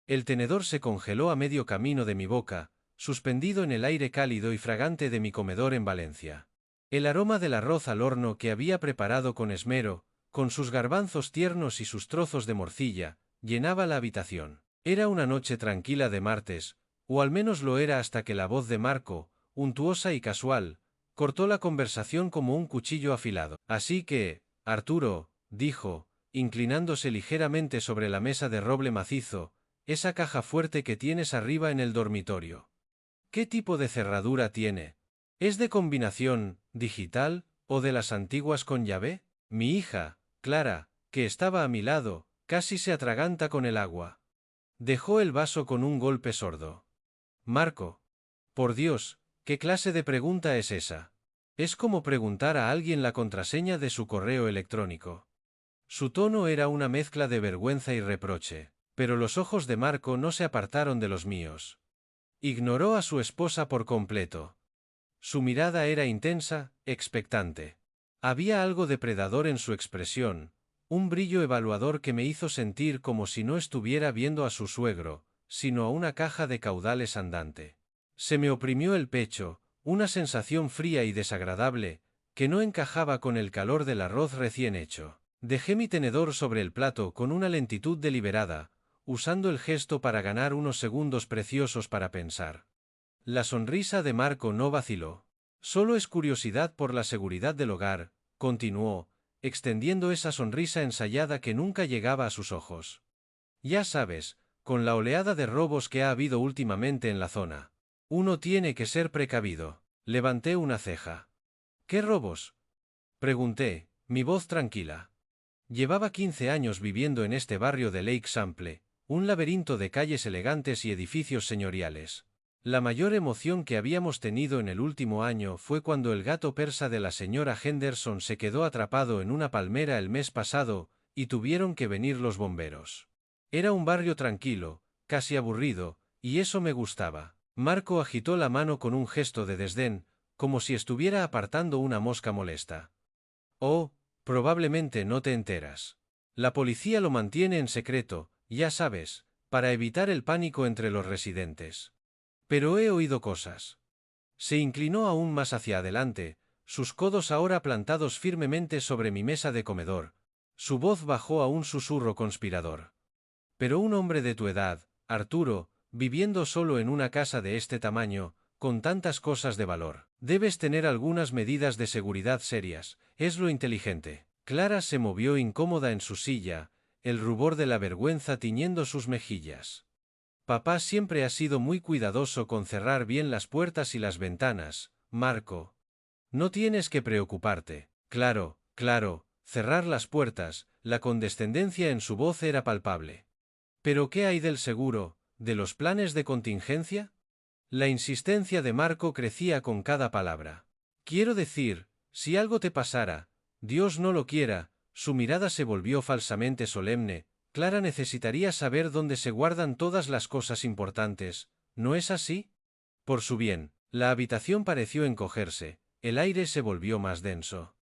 El tenedor se congeló a medio camino de mi boca, suspendido en el aire cálido y fragante de mi comedor en Valencia. El aroma del arroz al horno que había preparado con esmero, con sus garbanzos tiernos y sus trozos de morcilla, llenaba la habitación. Era una noche tranquila de martes, o al menos lo era hasta que la voz de Marco, untuosa y casual, cortó la conversación como un cuchillo afilado. Así que, Arturo, dijo, inclinándose ligeramente sobre la mesa de roble macizo, esa caja fuerte que tienes arriba en el dormitorio. ¿Qué tipo de cerradura tiene? ¿Es de combinación, digital, o de las antiguas con llave? Mi hija, Clara, que estaba a mi lado, casi se atraganta con el agua. Dejó el vaso con un golpe sordo. Marco. Por Dios, ¿qué clase de pregunta es esa? Es como preguntar a alguien la contraseña de su correo electrónico. Su tono era una mezcla de vergüenza y reproche, pero los ojos de Marco no se apartaron de los míos. Ignoró a su esposa por completo. Su mirada era intensa, expectante. Había algo depredador en su expresión, un brillo evaluador que me hizo sentir como si no estuviera viendo a su suegro, sino a una caja de caudales andante. Se me oprimió el pecho, una sensación fría y desagradable, que no encajaba con el calor del arroz recién hecho. Dejé mi tenedor sobre el plato con una lentitud deliberada, usando el gesto para ganar unos segundos preciosos para pensar. La sonrisa de Marco no vaciló. Solo es curiosidad por la seguridad del hogar, continuó, extendiendo esa sonrisa ensayada que nunca llegaba a sus ojos. Ya sabes, con la oleada de robos que ha habido últimamente en la zona. Uno tiene que ser precavido. Levanté una ceja. ¿Qué robos? Pregunté, mi voz tranquila. Llevaba 15 años viviendo en este barrio de Lake Sample, un laberinto de calles elegantes y edificios señoriales. La mayor emoción que habíamos tenido en el último año fue cuando el gato persa de la señora Henderson se quedó atrapado en una palmera el mes pasado, y tuvieron que venir los bomberos. Era un barrio tranquilo, casi aburrido, y eso me gustaba. Marco agitó la mano con un gesto de desdén, como si estuviera apartando una mosca molesta. Oh, probablemente no te enteras. La policía lo mantiene en secreto, ya sabes, para evitar el pánico entre los residentes. Pero he oído cosas. Se inclinó aún más hacia adelante, sus codos ahora plantados firmemente sobre mi mesa de comedor. Su voz bajó a un susurro conspirador. Pero un hombre de tu edad, Arturo, viviendo solo en una casa de este tamaño, con tantas cosas de valor, debes tener algunas medidas de seguridad serias, es lo inteligente. Clara se movió incómoda en su silla, el rubor de la vergüenza tiñendo sus mejillas. Papá siempre ha sido muy cuidadoso con cerrar bien las puertas y las ventanas, Marco. No tienes que preocuparte. Claro, claro, cerrar las puertas, la condescendencia en su voz era palpable. ¿Pero qué hay del seguro, de los planes de contingencia? La insistencia de Marco crecía con cada palabra. Quiero decir, si algo te pasara, Dios no lo quiera, su mirada se volvió falsamente solemne. Clara necesitaría saber dónde se guardan todas las cosas importantes, ¿no es así? Por su bien, la habitación pareció encogerse, el aire se volvió más denso.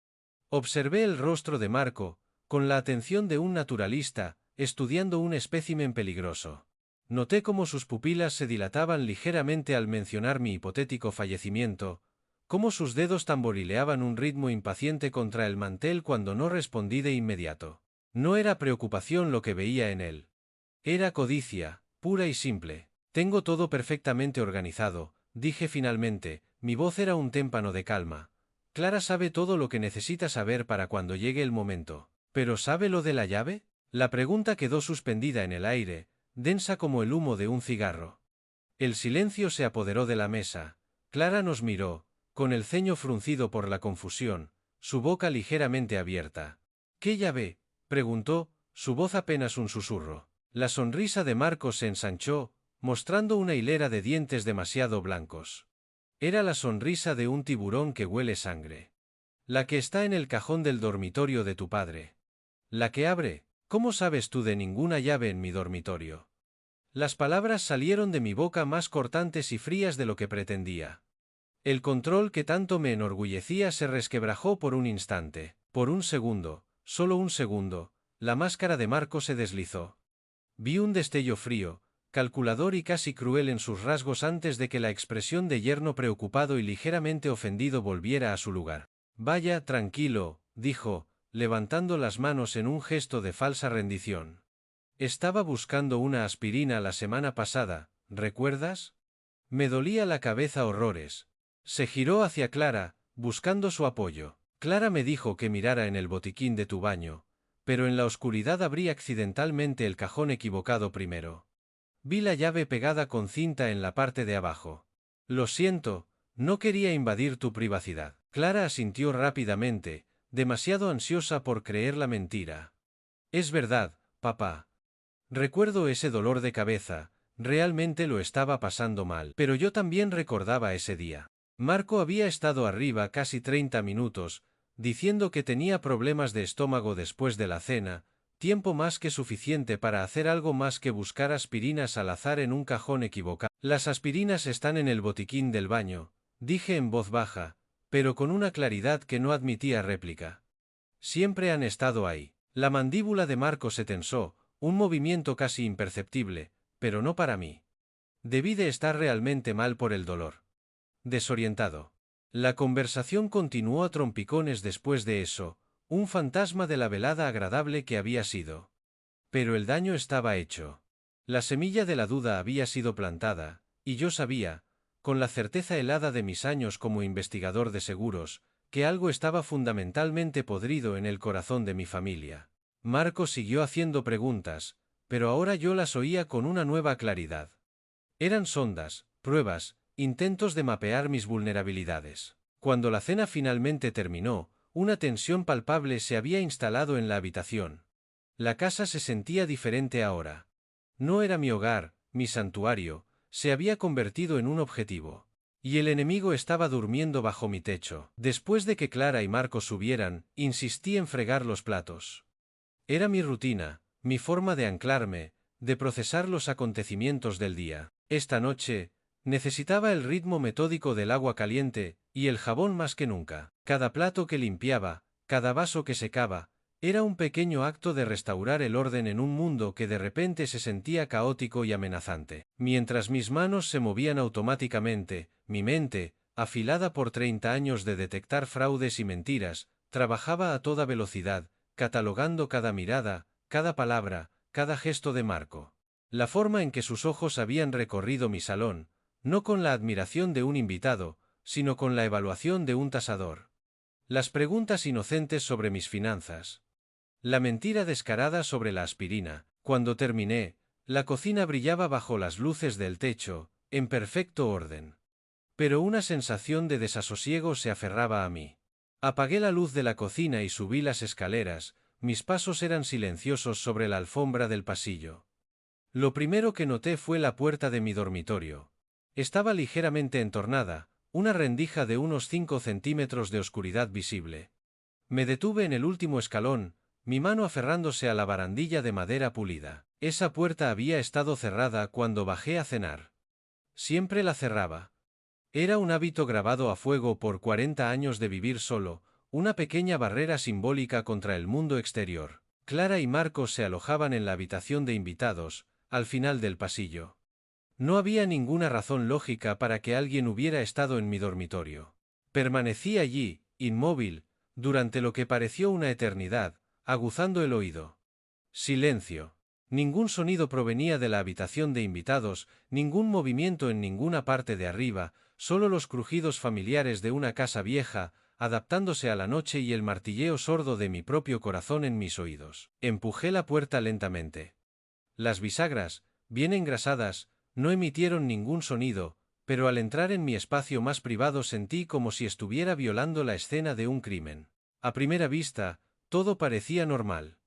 Observé el rostro de Marco, con la atención de un naturalista, estudiando un espécimen peligroso. Noté cómo sus pupilas se dilataban ligeramente al mencionar mi hipotético fallecimiento, cómo sus dedos tamborileaban un ritmo impaciente contra el mantel cuando no respondí de inmediato. No era preocupación lo que veía en él. Era codicia, pura y simple. Tengo todo perfectamente organizado, dije finalmente, mi voz era un témpano de calma. Clara sabe todo lo que necesita saber para cuando llegue el momento. ¿Pero sabe lo de la llave? La pregunta quedó suspendida en el aire, densa como el humo de un cigarro. El silencio se apoderó de la mesa. Clara nos miró, con el ceño fruncido por la confusión, su boca ligeramente abierta. ¿Qué llave?, preguntó, su voz apenas un susurro. La sonrisa de Marcos se ensanchó, mostrando una hilera de dientes demasiado blancos. Era la sonrisa de un tiburón que huele sangre. La que está en el cajón del dormitorio de tu padre. La que abre. ¿Cómo sabes tú de ninguna llave en mi dormitorio? Las palabras salieron de mi boca más cortantes y frías de lo que pretendía. El control que tanto me enorgullecía se resquebrajó por un instante. Por un segundo, solo un segundo, la máscara de Marco se deslizó. Vi un destello frío, calculador y casi cruel en sus rasgos antes de que la expresión de yerno preocupado y ligeramente ofendido volviera a su lugar. Vaya, tranquilo, dijo, levantando las manos en un gesto de falsa rendición. Estaba buscando una aspirina la semana pasada, ¿recuerdas? Me dolía la cabeza horrores. Se giró hacia Clara, buscando su apoyo. Clara me dijo que mirara en el botiquín de tu baño, pero en la oscuridad abrí accidentalmente el cajón equivocado primero. Vi la llave pegada con cinta en la parte de abajo. Lo siento, no quería invadir tu privacidad. Clara asintió rápidamente, demasiado ansiosa por creer la mentira. Es verdad, papá. Recuerdo ese dolor de cabeza, realmente lo estaba pasando mal, pero yo también recordaba ese día. Marco había estado arriba casi 30 minutos, diciendo que tenía problemas de estómago después de la cena, tiempo más que suficiente para hacer algo más que buscar aspirinas al azar en un cajón equivocado. Las aspirinas están en el botiquín del baño, dije en voz baja, pero con una claridad que no admitía réplica. Siempre han estado ahí. La mandíbula de Marco se tensó, un movimiento casi imperceptible, pero no para mí. Debí de estar realmente mal por el dolor. Desorientado. La conversación continuó a trompicones después de eso, un fantasma de la velada agradable que había sido. Pero el daño estaba hecho. La semilla de la duda había sido plantada, y yo sabía, con la certeza helada de mis años como investigador de seguros, que algo estaba fundamentalmente podrido en el corazón de mi familia. Marco siguió haciendo preguntas, pero ahora yo las oía con una nueva claridad. Eran sondas, pruebas, intentos de mapear mis vulnerabilidades. Cuando la cena finalmente terminó, una tensión palpable se había instalado en la habitación. La casa se sentía diferente ahora. No era mi hogar, mi santuario, se había convertido en un objetivo. Y el enemigo estaba durmiendo bajo mi techo. Después de que Clara y Marco subieran, insistí en fregar los platos. Era mi rutina, mi forma de anclarme, de procesar los acontecimientos del día. Esta noche, necesitaba el ritmo metódico del agua caliente, y el jabón más que nunca. Cada plato que limpiaba, cada vaso que secaba, era un pequeño acto de restaurar el orden en un mundo que de repente se sentía caótico y amenazante. Mientras mis manos se movían automáticamente, mi mente, afilada por 30 años de detectar fraudes y mentiras, trabajaba a toda velocidad, catalogando cada mirada, cada palabra, cada gesto de Marco. La forma en que sus ojos habían recorrido mi salón, no con la admiración de un invitado, sino con la evaluación de un tasador. Las preguntas inocentes sobre mis finanzas. La mentira descarada sobre la aspirina. Cuando terminé, la cocina brillaba bajo las luces del techo, en perfecto orden. Pero una sensación de desasosiego se aferraba a mí. Apagué la luz de la cocina y subí las escaleras, mis pasos eran silenciosos sobre la alfombra del pasillo. Lo primero que noté fue la puerta de mi dormitorio. Estaba ligeramente entornada, una rendija de unos 5 centímetros de oscuridad visible. Me detuve en el último escalón, mi mano aferrándose a la barandilla de madera pulida. Esa puerta había estado cerrada cuando bajé a cenar. Siempre la cerraba. Era un hábito grabado a fuego por 40 años de vivir solo, una pequeña barrera simbólica contra el mundo exterior. Clara y Marcos se alojaban en la habitación de invitados, al final del pasillo. No había ninguna razón lógica para que alguien hubiera estado en mi dormitorio. Permanecí allí, inmóvil, durante lo que pareció una eternidad, aguzando el oído. Silencio. Ningún sonido provenía de la habitación de invitados, ningún movimiento en ninguna parte de arriba, solo los crujidos familiares de una casa vieja, adaptándose a la noche y el martilleo sordo de mi propio corazón en mis oídos. Empujé la puerta lentamente. Las bisagras, bien engrasadas, no emitieron ningún sonido, pero al entrar en mi espacio más privado sentí como si estuviera violando la escena de un crimen. A primera vista, todo parecía normal.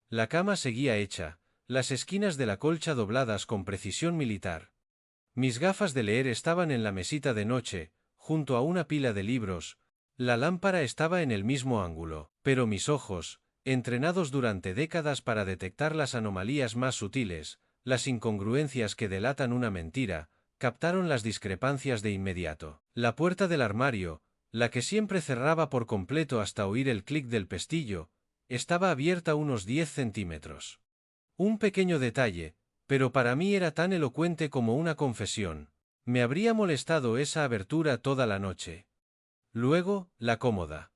La cama seguía hecha, las esquinas de la colcha dobladas con precisión militar. Mis gafas de leer estaban en la mesita de noche, junto a una pila de libros, la lámpara estaba en el mismo ángulo, pero mis ojos, entrenados durante décadas para detectar las anomalías más sutiles, las incongruencias que delatan una mentira, captaron las discrepancias de inmediato. La puerta del armario, la que siempre cerraba por completo hasta oír el clic del pestillo, estaba abierta unos 10 centímetros. Un pequeño detalle, pero para mí era tan elocuente como una confesión. Me habría molestado esa abertura toda la noche. Luego, la cómoda.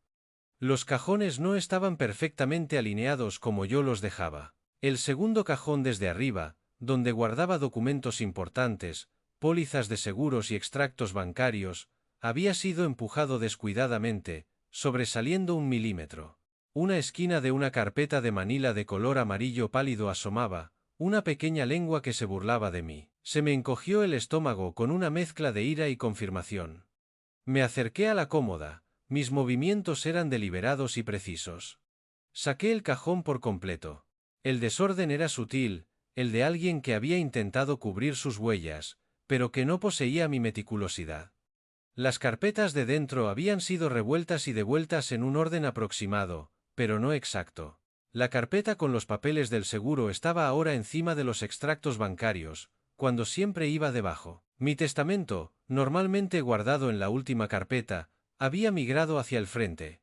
Los cajones no estaban perfectamente alineados como yo los dejaba. El segundo cajón desde arriba, donde guardaba documentos importantes, pólizas de seguros y extractos bancarios, había sido empujado descuidadamente, sobresaliendo 1 milímetro. Una esquina de una carpeta de manila de color amarillo pálido asomaba, una pequeña lengua que se burlaba de mí. Se me encogió el estómago con una mezcla de ira y confirmación. Me acerqué a la cómoda, mis movimientos eran deliberados y precisos. Saqué el cajón por completo. El desorden era sutil, el de alguien que había intentado cubrir sus huellas, pero que no poseía mi meticulosidad. Las carpetas de dentro habían sido revueltas y devueltas en un orden aproximado, pero no exacto. La carpeta con los papeles del seguro estaba ahora encima de los extractos bancarios, cuando siempre iba debajo. Mi testamento, normalmente guardado en la última carpeta, había migrado hacia el frente.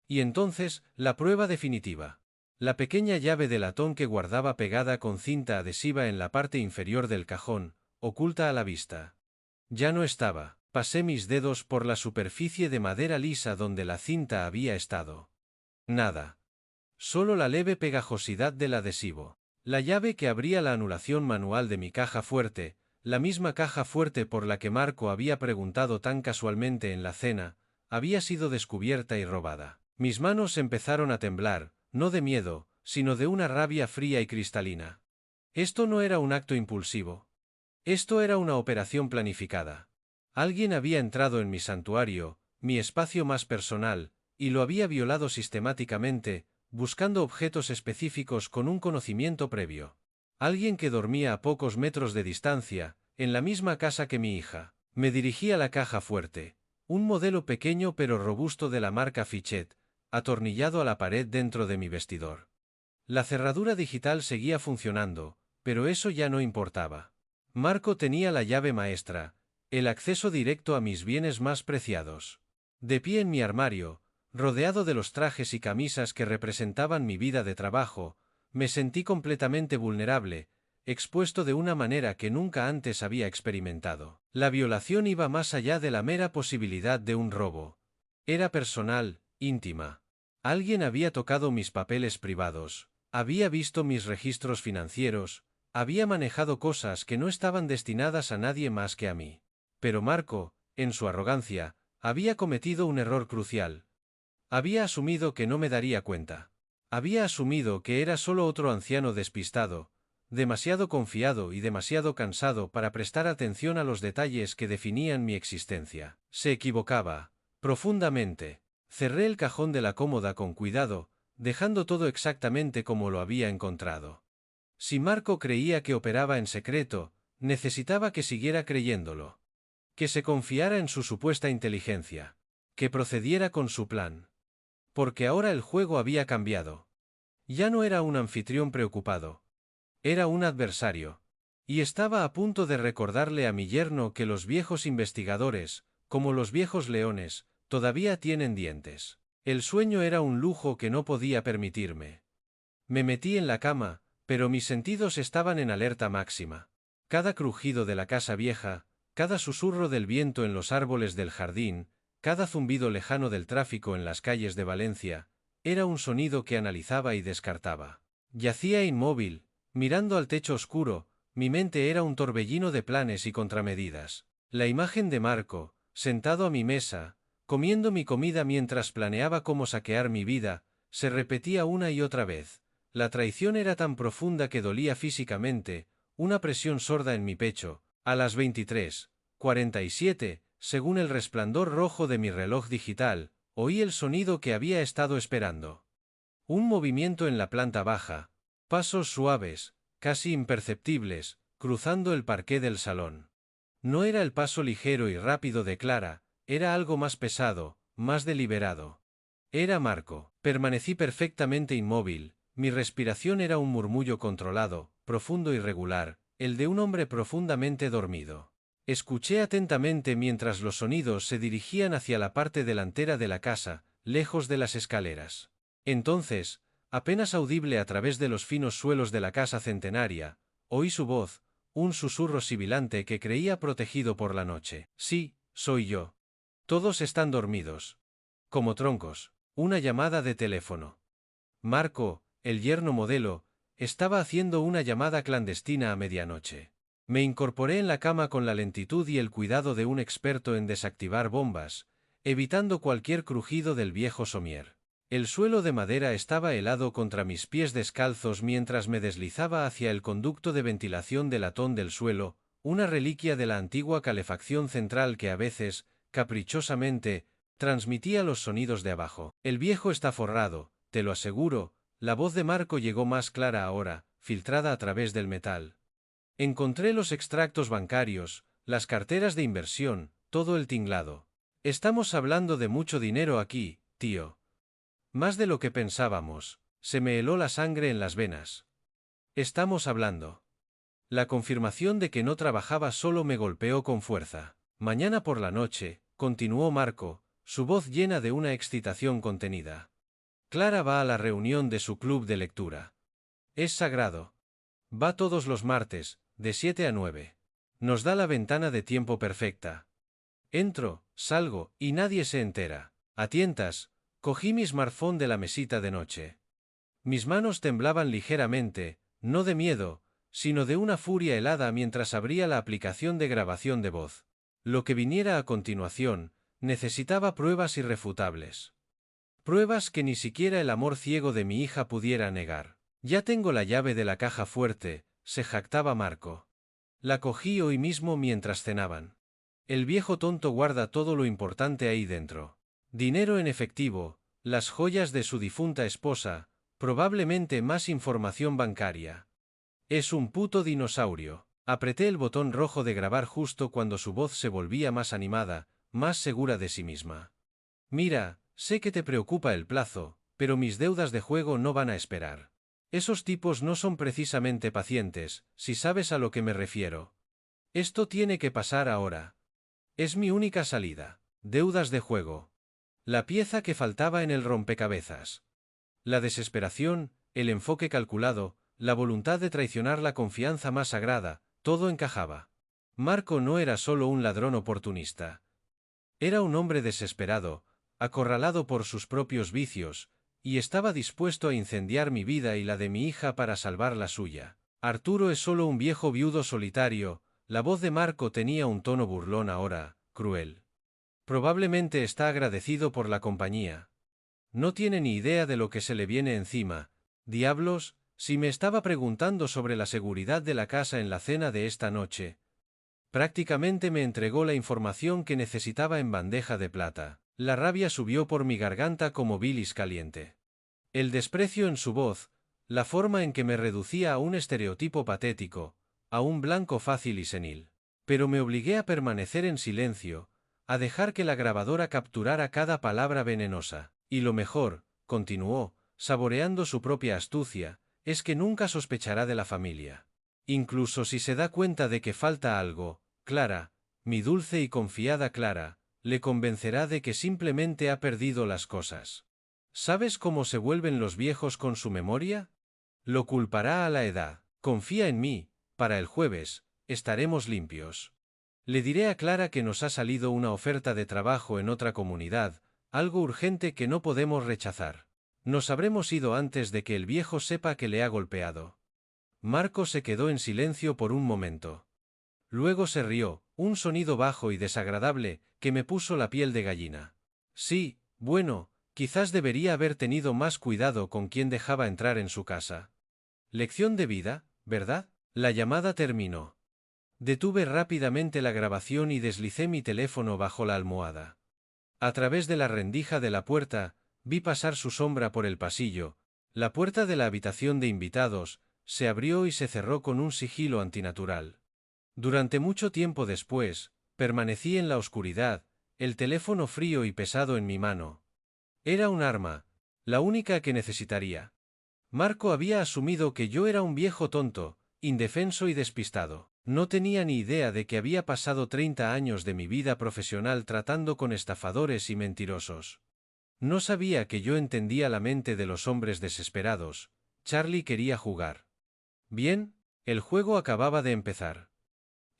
Y entonces, la prueba definitiva. La pequeña llave de latón que guardaba pegada con cinta adhesiva en la parte inferior del cajón, oculta a la vista. Ya no estaba. Pasé mis dedos por la superficie de madera lisa donde la cinta había estado. Nada. Solo la leve pegajosidad del adhesivo. La llave que abría la anulación manual de mi caja fuerte, la misma caja fuerte por la que Marco había preguntado tan casualmente en la cena, había sido descubierta y robada. Mis manos empezaron a temblar, no de miedo, sino de una rabia fría y cristalina. Esto no era un acto impulsivo. Esto era una operación planificada. Alguien había entrado en mi santuario, mi espacio más personal, y lo había violado sistemáticamente, buscando objetos específicos con un conocimiento previo. Alguien que dormía a pocos metros de distancia, en la misma casa que mi hija. Me dirigí a la caja fuerte, un modelo pequeño pero robusto de la marca Fichet, atornillado a la pared dentro de mi vestidor. La cerradura digital seguía funcionando, pero eso ya no importaba. Marco tenía la llave maestra, el acceso directo a mis bienes más preciados. De pie en mi armario, rodeado de los trajes y camisas que representaban mi vida de trabajo, me sentí completamente vulnerable, expuesto de una manera que nunca antes había experimentado. La violación iba más allá de la mera posibilidad de un robo. Era personal, íntima. Alguien había tocado mis papeles privados, había visto mis registros financieros, había manejado cosas que no estaban destinadas a nadie más que a mí. Pero Marco, en su arrogancia, había cometido un error crucial. Había asumido que no me daría cuenta. Había asumido que era solo otro anciano despistado, demasiado confiado y demasiado cansado para prestar atención a los detalles que definían mi existencia. Se equivocaba, profundamente. Cerré el cajón de la cómoda con cuidado, dejando todo exactamente como lo había encontrado. Si Marco creía que operaba en secreto, necesitaba que siguiera creyéndolo. Que se confiara en su supuesta inteligencia. Que procediera con su plan. Porque ahora el juego había cambiado. Ya no era un anfitrión preocupado. Era un adversario. Y estaba a punto de recordarle a mi yerno que los viejos investigadores, como los viejos leones, todavía tienen dientes. El sueño era un lujo que no podía permitirme. Me metí en la cama, pero mis sentidos estaban en alerta máxima. Cada crujido de la casa vieja, cada susurro del viento en los árboles del jardín, cada zumbido lejano del tráfico en las calles de Valencia, era un sonido que analizaba y descartaba. Yacía inmóvil, mirando al techo oscuro, mi mente era un torbellino de planes y contramedidas. La imagen de Marco, sentado a mi mesa, comiendo mi comida mientras planeaba cómo saquear mi vida, se repetía una y otra vez. La traición era tan profunda que dolía físicamente, una presión sorda en mi pecho. A las 23:47, según el resplandor rojo de mi reloj digital, oí el sonido que había estado esperando. Un movimiento en la planta baja, pasos suaves, casi imperceptibles, cruzando el parqué del salón. No era el paso ligero y rápido de Clara, era algo más pesado, más deliberado. Era Marco. Permanecí perfectamente inmóvil, mi respiración era un murmullo controlado, profundo y regular, el de un hombre profundamente dormido. Escuché atentamente mientras los sonidos se dirigían hacia la parte delantera de la casa, lejos de las escaleras. Entonces, apenas audible a través de los finos suelos de la casa centenaria, Oí su voz, un susurro sibilante que creía protegido por la noche. Sí, soy yo. Todos están dormidos. Como troncos. Una llamada de teléfono. Marco, el yerno modelo, estaba haciendo una llamada clandestina a medianoche. Me incorporé en la cama con la lentitud y el cuidado de un experto en desactivar bombas, evitando cualquier crujido del viejo somier. El suelo de madera estaba helado contra mis pies descalzos mientras me deslizaba hacia el conducto de ventilación de latón del suelo, una reliquia de la antigua calefacción central que a veces, caprichosamente, transmitía los sonidos de abajo. El viejo está forrado, te lo aseguro. La voz de Marco llegó más clara ahora, filtrada a través del metal. Encontré los extractos bancarios, las carteras de inversión, todo el tinglado. Estamos hablando de mucho dinero aquí, tío. Más de lo que pensábamos. Se me heló la sangre en las venas. Estamos hablando. La confirmación de que no trabajaba solo me golpeó con fuerza. Mañana por la noche, continuó Marco, su voz llena de una excitación contenida. Clara va a la reunión de su club de lectura. Es sagrado. Va todos los martes, de 7 a 9. Nos da la ventana de tiempo perfecta. Entro, salgo, y nadie se entera. A tientas, cogí mi smartphone de la mesita de noche. Mis manos temblaban ligeramente, no de miedo, sino de una furia helada mientras abría la aplicación de grabación de voz. Lo que viniera a continuación, necesitaba pruebas irrefutables. Pruebas que ni siquiera el amor ciego de mi hija pudiera negar. Ya tengo la llave de la caja fuerte, se jactaba Marco. La cogí hoy mismo mientras cenaban. El viejo tonto guarda todo lo importante ahí dentro. Dinero en efectivo, las joyas de su difunta esposa, probablemente más información bancaria. Es un puto dinosaurio. Apreté el botón rojo de grabar justo cuando su voz se volvía más animada, más segura de sí misma. Mira, sé que te preocupa el plazo, pero mis deudas de juego no van a esperar. Esos tipos no son precisamente pacientes, si sabes a lo que me refiero. Esto tiene que pasar ahora. Es mi única salida. Deudas de juego. La pieza que faltaba en el rompecabezas. La desesperación, el enfoque calculado, la voluntad de traicionar la confianza más sagrada, todo encajaba. Marco no era solo un ladrón oportunista. Era un hombre desesperado, acorralado por sus propios vicios, y estaba dispuesto a incendiar mi vida y la de mi hija para salvar la suya. Arturo es solo un viejo viudo solitario. La voz de Marco tenía un tono burlón ahora, cruel. Probablemente está agradecido por la compañía. No tiene ni idea de lo que se le viene encima. Diablos, si me estaba preguntando sobre la seguridad de la casa en la cena de esta noche. Prácticamente me entregó la información que necesitaba en bandeja de plata. La rabia subió por mi garganta como bilis caliente. El desprecio en su voz, la forma en que me reducía a un estereotipo patético, a un blanco fácil y senil. Pero me obligué a permanecer en silencio, a dejar que la grabadora capturara cada palabra venenosa. Y lo mejor, continuó, saboreando su propia astucia, es que nunca sospechará de la familia. Incluso si se da cuenta de que falta algo, Clara, mi dulce y confiada Clara, le convencerá de que simplemente ha perdido las cosas. ¿Sabes cómo se vuelven los viejos con su memoria? Lo culpará a la edad. Confía en mí, para el jueves, estaremos limpios. Le diré a Clara que nos ha salido una oferta de trabajo en otra comunidad, algo urgente que no podemos rechazar. Nos habremos ido antes de que el viejo sepa que le ha golpeado. Marco se quedó en silencio por un momento. Luego se rió, un sonido bajo y desagradable, que me puso la piel de gallina. Sí, bueno, quizás debería haber tenido más cuidado con quién dejaba entrar en su casa. Lección de vida, ¿verdad? La llamada terminó. Detuve rápidamente la grabación y deslicé mi teléfono bajo la almohada. A través de la rendija de la puerta, vi pasar su sombra por el pasillo. La puerta de la habitación de invitados se abrió y se cerró con un sigilo antinatural. Durante mucho tiempo después, permanecí en la oscuridad, el teléfono frío y pesado en mi mano. Era un arma, la única que necesitaría. Marco había asumido que yo era un viejo tonto, indefenso y despistado. No tenía ni idea de que había pasado 30 años de mi vida profesional tratando con estafadores y mentirosos. No sabía que yo entendía la mente de los hombres desesperados. Charlie quería jugar. Bien, El juego acababa de empezar.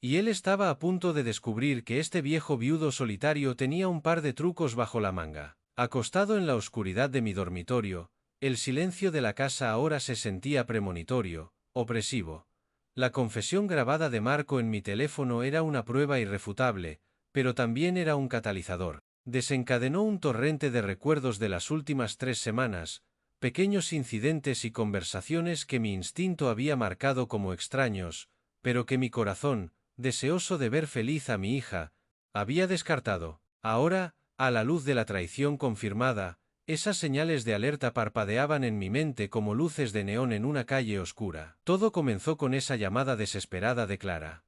Y él estaba a punto de descubrir que este viejo viudo solitario tenía un par de trucos bajo la manga. Acostado en la oscuridad de mi dormitorio, el silencio de la casa ahora se sentía premonitorio, opresivo. La confesión grabada de Marco en mi teléfono era una prueba irrefutable, pero también era un catalizador. Desencadenó un torrente de recuerdos de las últimas 3 semanas, pequeños incidentes y conversaciones que mi instinto había marcado como extraños, pero que mi corazón, deseoso de ver feliz a mi hija, había descartado. Ahora, a la luz de la traición confirmada, esas señales de alerta parpadeaban en mi mente como luces de neón en una calle oscura. Todo comenzó con esa llamada desesperada de Clara.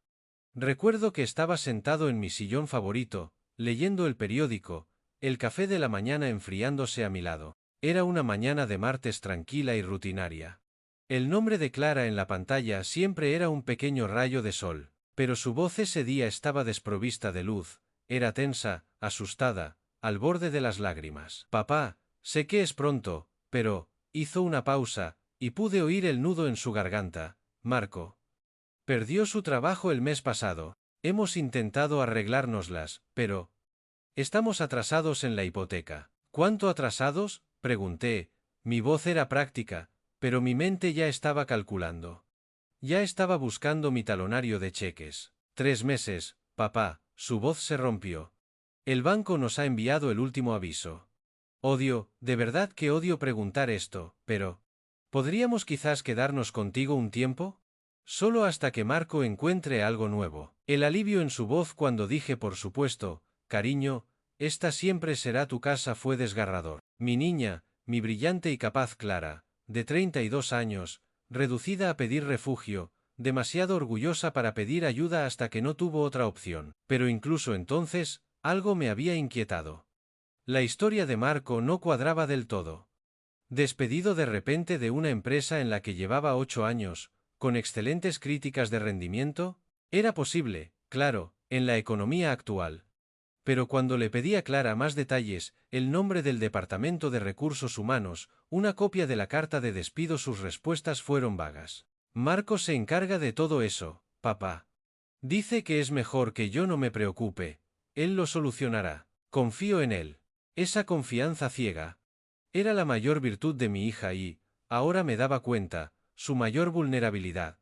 Recuerdo que estaba sentado en mi sillón favorito, leyendo el periódico, el café de la mañana enfriándose a mi lado. Era una mañana de martes tranquila y rutinaria. El nombre de Clara en la pantalla siempre era un pequeño rayo de sol, pero su voz ese día estaba desprovista de luz, era tensa, asustada, al borde de las lágrimas. Papá, sé que es pronto, pero, hizo una pausa, y pude oír el nudo en su garganta. Marco perdió su trabajo el mes pasado. Hemos intentado arreglárnoslas, pero estamos atrasados en la hipoteca. ¿Cuánto atrasados?, pregunté. Mi voz era práctica, pero mi mente ya estaba calculando. Ya estaba buscando mi talonario de cheques. 3 meses, papá. Su voz se rompió. El banco nos ha enviado el último aviso. Odio, de verdad que odio preguntar esto, pero ¿podríamos quizás quedarnos contigo un tiempo? Solo hasta que Marco encuentre algo nuevo. El alivio en su voz cuando dije por supuesto, cariño, esta siempre será tu casa fue desgarrador. Mi niña, mi brillante y capaz Clara, de 32 años, reducida a pedir refugio, demasiado orgullosa para pedir ayuda hasta que no tuvo otra opción. Pero incluso entonces, algo me había inquietado. La historia de Marco no cuadraba del todo. Despedido de repente de una empresa en la que llevaba 8 años, con excelentes críticas de rendimiento, era posible, claro, en la economía actual. Pero cuando le pedí a Clara más detalles, el nombre del Departamento de Recursos Humanos, una copia de la carta de despido, sus respuestas fueron vagas. Marco se encarga de todo eso, papá. Dice que es mejor que yo no me preocupe. Él lo solucionará. Confío en él. Esa confianza ciega era la mayor virtud de mi hija y, ahora me daba cuenta, su mayor vulnerabilidad.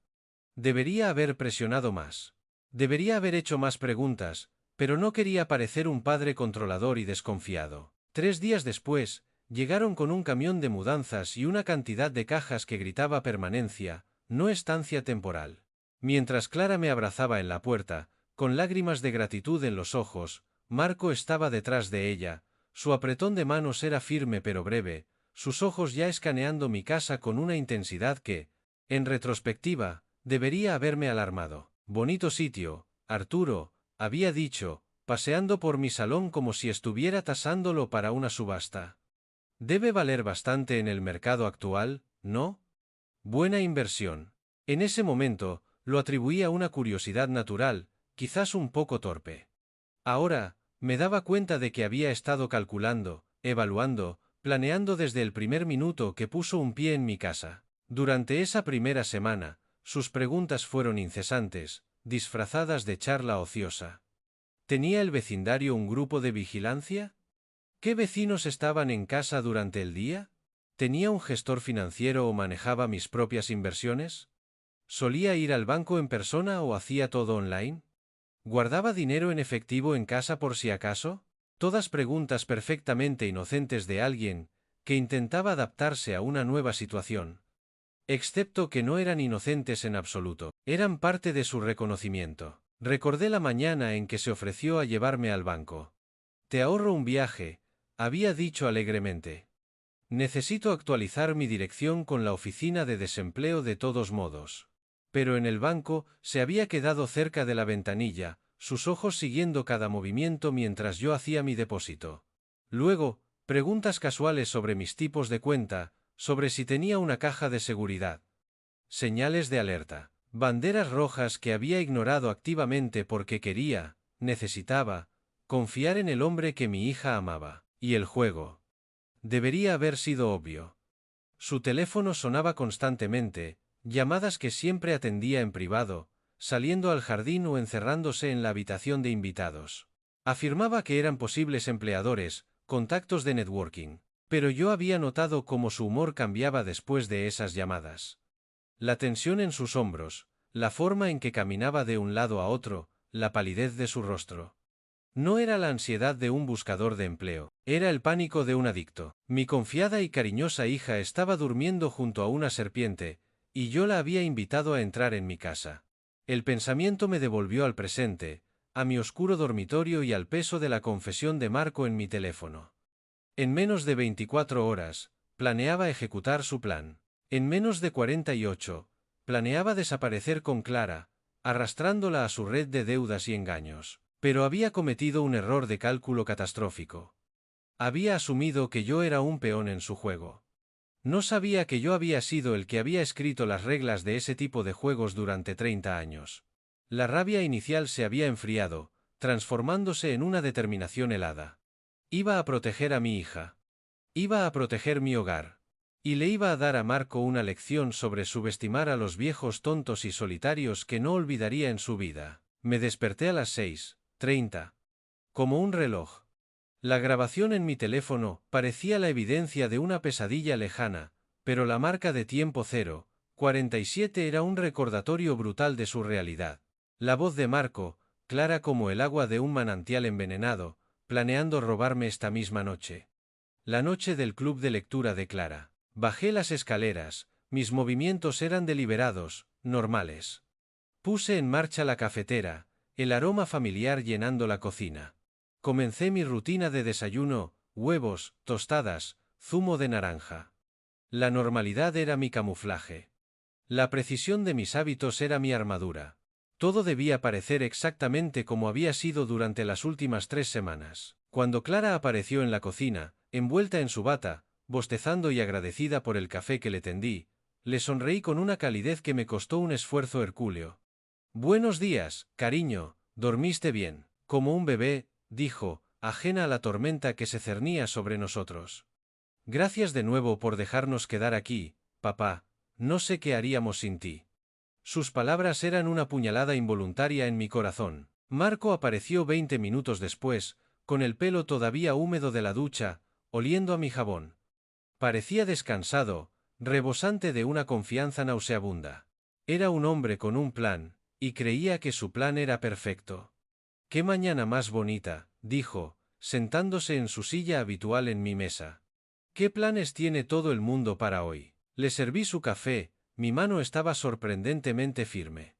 Debería haber presionado más. Debería haber hecho más preguntas, pero no quería parecer un padre controlador y desconfiado. 3 días después, llegaron con un camión de mudanzas y una cantidad de cajas que gritaba permanencia, no estancia temporal. Mientras Clara me abrazaba en la puerta, con lágrimas de gratitud en los ojos, Marco estaba detrás de ella. Su apretón de manos era firme pero breve, sus ojos ya escaneando mi casa con una intensidad que, en retrospectiva, debería haberme alarmado. Bonito sitio, Arturo, había dicho, paseando por mi salón como si estuviera tasándolo para una subasta. Debe valer bastante en el mercado actual, ¿no? Buena inversión. En ese momento, lo atribuí a una curiosidad natural, quizás un poco torpe. Ahora, me daba cuenta de que había estado calculando, evaluando, planeando desde el primer minuto que puso un pie en mi casa. Durante esa primera semana, sus preguntas fueron incesantes, disfrazadas de charla ociosa. ¿Tenía el vecindario un grupo de vigilancia? ¿Qué vecinos estaban en casa durante el día? ¿Tenía un gestor financiero o manejaba mis propias inversiones? ¿Solía ir al banco en persona o hacía todo online? ¿Guardaba dinero en efectivo en casa por si acaso? Todas preguntas perfectamente inocentes de alguien que intentaba adaptarse a una nueva situación. Excepto que no eran inocentes en absoluto, eran parte de su reconocimiento. Recordé la mañana en que se ofreció a llevarme al banco. Te ahorro un viaje, había dicho alegremente. Necesito actualizar mi dirección con la oficina de desempleo de todos modos. Pero en el banco se había quedado cerca de la ventanilla, sus ojos siguiendo cada movimiento mientras yo hacía mi depósito. Luego, preguntas casuales sobre mis tipos de cuenta, sobre si tenía una caja de seguridad. Señales de alerta. Banderas rojas que había ignorado activamente porque necesitaba, confiar en el hombre que mi hija amaba. Y el juego. Debería haber sido obvio. Su teléfono sonaba constantemente, Llamadas que siempre atendía en privado, saliendo al jardín o encerrándose en la habitación de invitados. Afirmaba que eran posibles empleadores, contactos de networking. Pero yo había notado cómo su humor cambiaba después de esas llamadas. La tensión en sus hombros, la forma en que caminaba de un lado a otro, la palidez de su rostro. No era la ansiedad de un buscador de empleo, era el pánico de un adicto. Mi confiada y cariñosa hija estaba durmiendo junto a una serpiente, y yo la había invitado a entrar en mi casa. El pensamiento me devolvió al presente, a mi oscuro dormitorio y al peso de la confesión de Marco en mi teléfono. En menos de 24 horas, planeaba ejecutar su plan. En menos de 48, planeaba desaparecer con Clara, arrastrándola a su red de deudas y engaños. Pero había cometido un error de cálculo catastrófico. Había asumido que yo era un peón en su juego. No sabía que yo había sido el que había escrito las reglas de ese tipo de juegos durante 30 años. La rabia inicial se había enfriado, transformándose en una determinación helada. Iba a proteger a mi hija. Iba a proteger mi hogar. Y le iba a dar a Marco una lección sobre subestimar a los viejos tontos y solitarios que no olvidaría en su vida. Me desperté a las 6:30. Como un reloj. La grabación en mi teléfono parecía la evidencia de una pesadilla lejana, pero la marca de tiempo 0:47 era un recordatorio brutal de su realidad. La voz de Marco, clara como el agua de un manantial envenenado, planeando robarme esta misma noche. La noche del club de lectura de Clara. Bajé las escaleras, mis movimientos eran deliberados, normales. Puse en marcha la cafetera, el aroma familiar llenando la cocina. Comencé mi rutina de desayuno, huevos, tostadas, zumo de naranja. La normalidad era mi camuflaje. La precisión de mis hábitos era mi armadura. Todo debía parecer exactamente como había sido durante las últimas 3 semanas. Cuando Clara apareció en la cocina, envuelta en su bata, bostezando y agradecida por el café que le tendí, le sonreí con una calidez que me costó un esfuerzo hercúleo. «Buenos días, cariño, ¿dormiste bien?» Como un bebé, dijo, ajena a la tormenta que se cernía sobre nosotros. «Gracias de nuevo por dejarnos quedar aquí, papá, no sé qué haríamos sin ti». Sus palabras eran una puñalada involuntaria en mi corazón. Marco apareció 20 minutos después, con el pelo todavía húmedo de la ducha, oliendo a mi jabón. Parecía descansado, rebosante de una confianza nauseabunda. Era un hombre con un plan, y creía que su plan era perfecto. «Qué mañana más bonita», dijo, sentándose en su silla habitual en mi mesa. «¿Qué planes tiene todo el mundo para hoy?» Le serví su café, mi mano estaba sorprendentemente firme.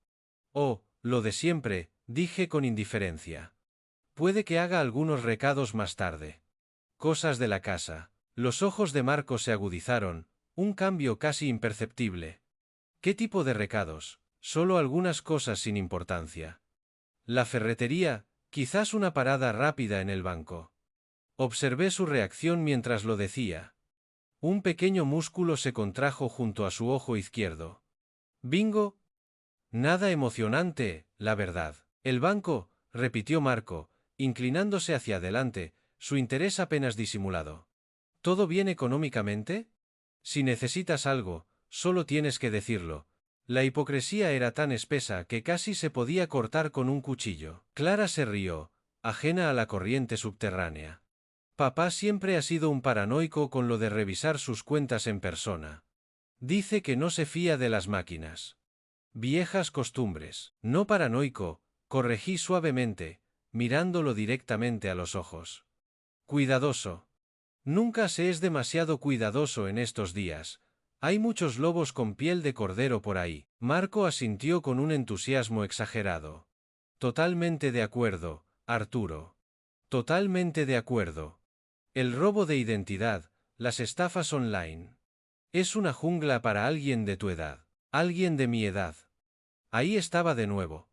«Oh, lo de siempre», dije con indiferencia. «Puede que haga algunos recados más tarde». «Cosas de la casa». Los ojos de Marco se agudizaron, un cambio casi imperceptible. «¿Qué tipo de recados?» «Solo algunas cosas sin importancia». «La ferretería, quizás una parada rápida en el banco». Observé su reacción mientras lo decía. Un pequeño músculo se contrajo junto a su ojo izquierdo. «¿Bingo?» «Nada emocionante, la verdad». «El banco», repitió Marco, inclinándose hacia adelante, su interés apenas disimulado. «¿Todo bien económicamente?» «Si necesitas algo, solo tienes que decirlo». La hipocresía era tan espesa que casi se podía cortar con un cuchillo. Clara se rió, ajena a la corriente subterránea. «Papá siempre ha sido un paranoico con lo de revisar sus cuentas en persona. Dice que no se fía de las máquinas. Viejas costumbres». «No paranoico», corregí suavemente, mirándolo directamente a los ojos. «Cuidadoso». «Nunca se es demasiado cuidadoso en estos días. Hay muchos lobos con piel de cordero por ahí». Marco asintió con un entusiasmo exagerado. «Totalmente de acuerdo, Arturo. Totalmente de acuerdo. El robo de identidad, las estafas online. Es una jungla para alguien de tu edad. Alguien de mi edad». Ahí estaba de nuevo.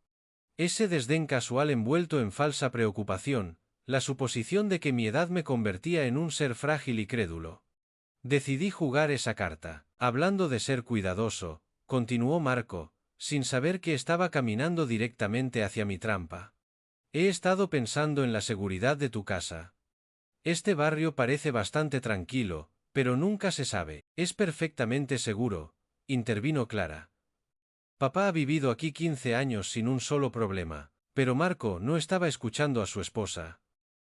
Ese desdén casual envuelto en falsa preocupación, la suposición de que mi edad me convertía en un ser frágil y crédulo. Decidí jugar esa carta. «Hablando de ser cuidadoso», continuó Marco, sin saber que estaba caminando directamente hacia mi trampa. «He estado pensando en la seguridad de tu casa. Este barrio parece bastante tranquilo, pero nunca se sabe». «Es perfectamente seguro», intervino Clara. Papá ha vivido aquí 15 años sin un solo problema, pero Marco no estaba escuchando a su esposa.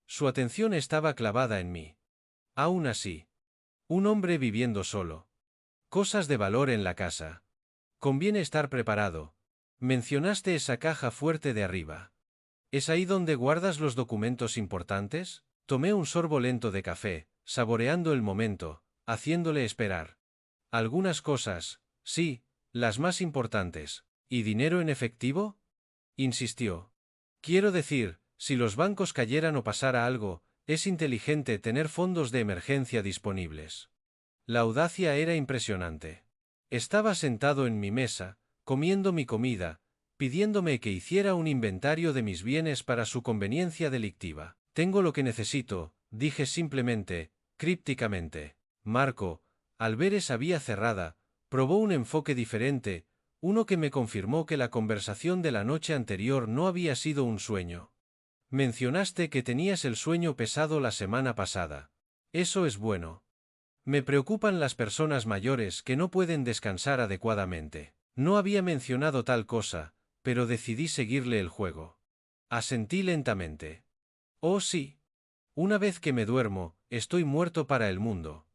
Su atención estaba clavada en mí. Aún así, un hombre viviendo solo. Cosas de valor en la casa. Conviene estar preparado. Mencionaste esa caja fuerte de arriba. ¿Es ahí donde guardas los documentos importantes? Tomé un sorbo lento de café, saboreando el momento, haciéndole esperar. Algunas cosas, sí, las más importantes. ¿Y dinero en efectivo? Insistió. Quiero decir, si los bancos cayeran o pasara algo, es inteligente tener fondos de emergencia disponibles. La audacia era impresionante. Estaba sentado en mi mesa, comiendo mi comida, pidiéndome que hiciera un inventario de mis bienes para su conveniencia delictiva. Tengo lo que necesito, dije simplemente, crípticamente. Marco, al ver esa vía cerrada, probó un enfoque diferente, uno que me confirmó que la conversación de la noche anterior no había sido un sueño. Mencionaste que tenías el sueño pesado la semana pasada. Eso es bueno. Me preocupan las personas mayores que no pueden descansar adecuadamente. No había mencionado tal cosa, pero decidí seguirle el juego. Asentí lentamente. Oh sí. Una vez que me duermo, estoy muerto para el mundo.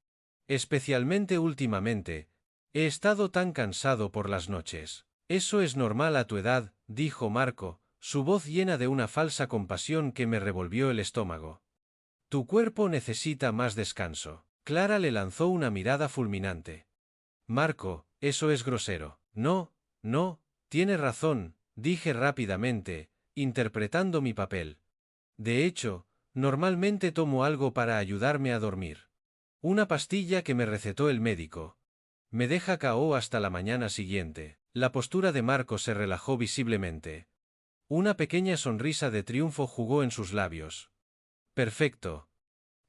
Especialmente últimamente, he estado tan cansado por las noches. Eso es normal a tu edad, dijo Marco, su voz llena de una falsa compasión que me revolvió el estómago. Tu cuerpo necesita más descanso. Clara le lanzó una mirada fulminante. Marco, eso es grosero. No, no, tiene razón, dije rápidamente, interpretando mi papel. De hecho, normalmente tomo algo para ayudarme a dormir. Una pastilla que me recetó el médico. Me deja KO hasta la mañana siguiente. La postura de Marco se relajó visiblemente. Una pequeña sonrisa de triunfo jugó en sus labios. Perfecto.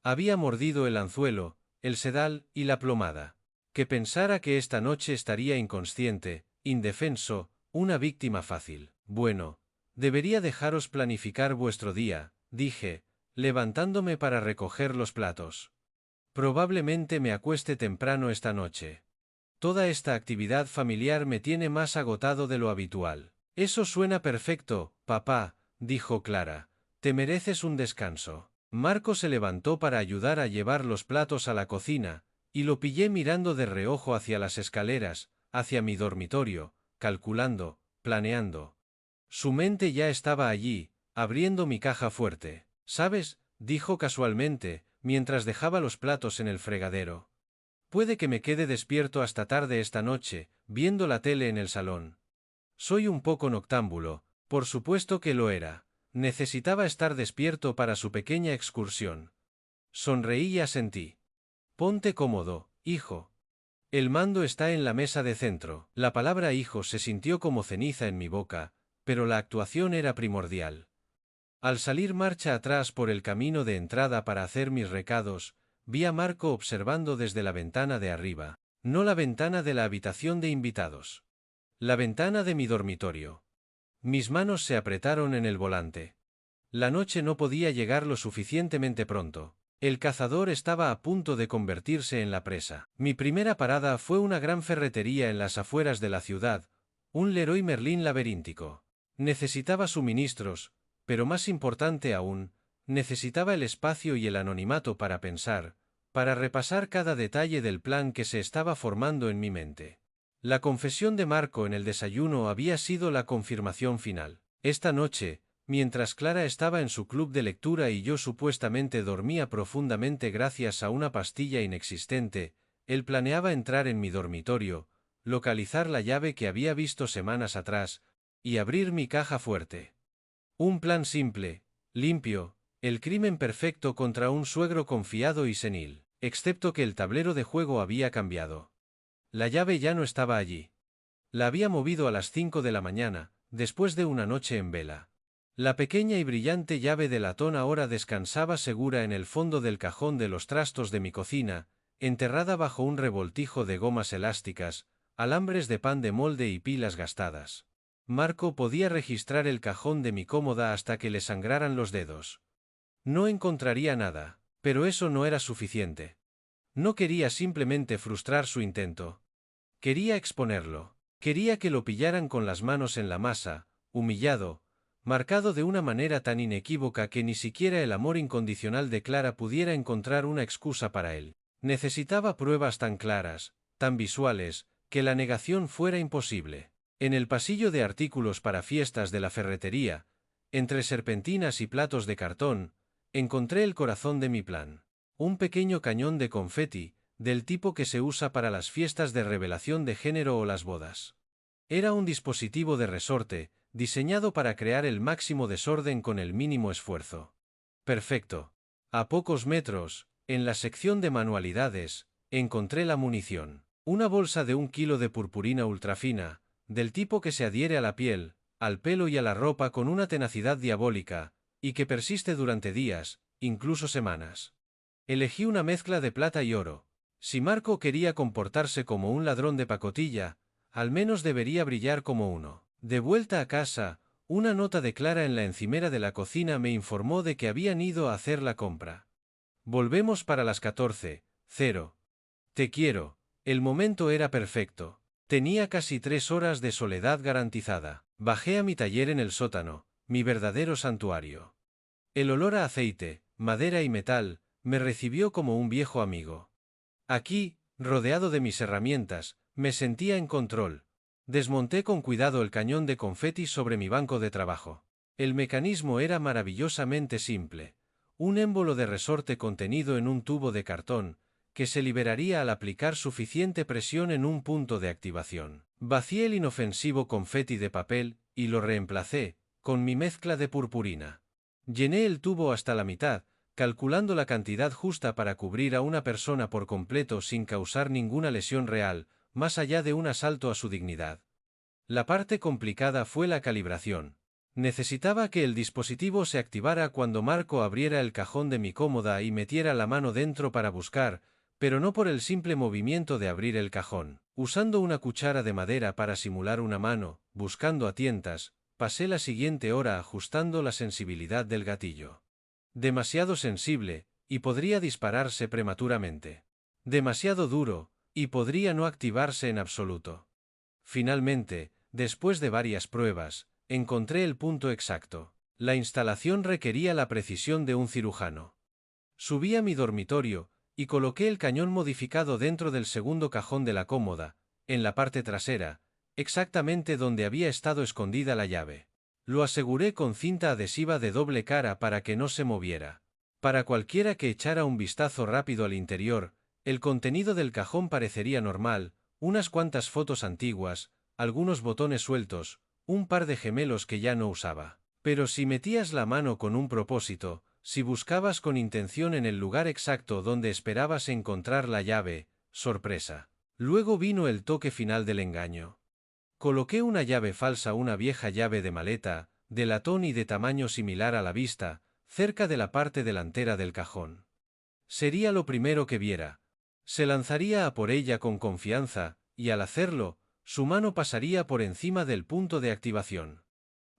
Había mordido el anzuelo, el sedal y la plomada. Que pensara que esta noche estaría inconsciente, indefenso, una víctima fácil. Bueno, debería dejaros planificar vuestro día, dije, levantándome para recoger los platos. Probablemente me acueste temprano esta noche. Toda esta actividad familiar me tiene más agotado de lo habitual. Eso suena perfecto, papá, dijo Clara. Te mereces un descanso. Marco se levantó para ayudar a llevar los platos a la cocina, y lo pillé mirando de reojo hacia las escaleras, hacia mi dormitorio, calculando, planeando. Su mente ya estaba allí, abriendo mi caja fuerte. ¿Sabes?, dijo casualmente, mientras dejaba los platos en el fregadero. Puede que me quede despierto hasta tarde esta noche, viendo la tele en el salón. Soy un poco noctámbulo, por supuesto que lo era. Necesitaba estar despierto para su pequeña excursión. Sonreí y asentí. Ponte cómodo, hijo. El mando está en la mesa de centro. La palabra hijo se sintió como ceniza en mi boca, pero la actuación era primordial. Al salir marcha atrás por el camino de entrada para hacer mis recados, vi a Marco observando desde la ventana de arriba, no la ventana de la habitación de invitados. La ventana de mi dormitorio. Mis manos se apretaron en el volante. La noche no podía llegar lo suficientemente pronto. El cazador estaba a punto de convertirse en la presa. Mi primera parada fue una gran ferretería en las afueras de la ciudad, un Leroy Merlin laberíntico. Necesitaba suministros, pero más importante aún, necesitaba el espacio y el anonimato para pensar, para repasar cada detalle del plan que se estaba formando en mi mente. La confesión de Marco en el desayuno había sido la confirmación final. Esta noche, mientras Clara estaba en su club de lectura y yo supuestamente dormía profundamente gracias a una pastilla inexistente, él planeaba entrar en mi dormitorio, localizar la llave que había visto semanas atrás, y abrir mi caja fuerte. Un plan simple, limpio, el crimen perfecto contra un suegro confiado y senil, excepto que el tablero de juego había cambiado. La llave ya no estaba allí. La había movido a las 5 de la mañana, después de una noche en vela. La pequeña y brillante llave de latón ahora descansaba segura en el fondo del cajón de los trastos de mi cocina, enterrada bajo un revoltijo de gomas elásticas, alambres de pan de molde y pilas gastadas. Marco podía registrar el cajón de mi cómoda hasta que le sangraran los dedos. No encontraría nada, pero eso no era suficiente. No quería simplemente frustrar su intento. Quería exponerlo. Quería que lo pillaran con las manos en la masa, humillado, marcado de una manera tan inequívoca que ni siquiera el amor incondicional de Clara pudiera encontrar una excusa para él. Necesitaba pruebas tan claras, tan visuales, que la negación fuera imposible. En el pasillo de artículos para fiestas de la ferretería, entre serpentinas y platos de cartón, encontré el corazón de mi plan. Un pequeño cañón de confeti, del tipo que se usa para las fiestas de revelación de género o las bodas. Era un dispositivo de resorte, diseñado para crear el máximo desorden con el mínimo esfuerzo. Perfecto. A pocos metros, en la sección de manualidades, encontré la munición. Una bolsa de 1 kilo de purpurina ultrafina, del tipo que se adhiere a la piel, al pelo y a la ropa con una tenacidad diabólica, y que persiste durante días, incluso semanas. Elegí una mezcla de plata y oro. Si Marco quería comportarse como un ladrón de pacotilla, al menos debería brillar como uno. De vuelta a casa, una nota de Clara en la encimera de la cocina me informó de que habían ido a hacer la compra. Volvemos para las 14:00. Te quiero. El momento era perfecto. Tenía casi 3 horas de soledad garantizada. Bajé a mi taller en el sótano, mi verdadero santuario. El olor a aceite, madera y metal, me recibió como un viejo amigo. Aquí, rodeado de mis herramientas, me sentía en control. Desmonté con cuidado el cañón de confeti sobre mi banco de trabajo. El mecanismo era maravillosamente simple. Un émbolo de resorte contenido en un tubo de cartón, que se liberaría al aplicar suficiente presión en un punto de activación. Vacié el inofensivo confeti de papel, y lo reemplacé, con mi mezcla de purpurina. Llené el tubo hasta la mitad, calculando la cantidad justa para cubrir a una persona por completo sin causar ninguna lesión real, más allá de un asalto a su dignidad. La parte complicada fue la calibración. Necesitaba que el dispositivo se activara cuando Marco abriera el cajón de mi cómoda y metiera la mano dentro para buscar, pero no por el simple movimiento de abrir el cajón. Usando una cuchara de madera para simular una mano, buscando a tientas, pasé la siguiente hora ajustando la sensibilidad del gatillo. Demasiado sensible, y podría dispararse prematuramente. Demasiado duro, y podría no activarse en absoluto. Finalmente, después de varias pruebas, encontré el punto exacto. La instalación requería la precisión de un cirujano. Subí a mi dormitorio, y coloqué el cañón modificado dentro del segundo cajón de la cómoda, en la parte trasera, exactamente donde había estado escondida la llave. Lo aseguré con cinta adhesiva de doble cara para que no se moviera. Para cualquiera que echara un vistazo rápido al interior, el contenido del cajón parecería normal, unas cuantas fotos antiguas, algunos botones sueltos, un par de gemelos que ya no usaba. Pero si metías la mano con un propósito, si buscabas con intención en el lugar exacto donde esperabas encontrar la llave, sorpresa. Luego vino el toque final del engaño. Coloqué una llave falsa, una vieja llave de maleta, de latón y de tamaño similar a la vista, cerca de la parte delantera del cajón. Sería lo primero que viera. Se lanzaría a por ella con confianza, y al hacerlo, su mano pasaría por encima del punto de activación.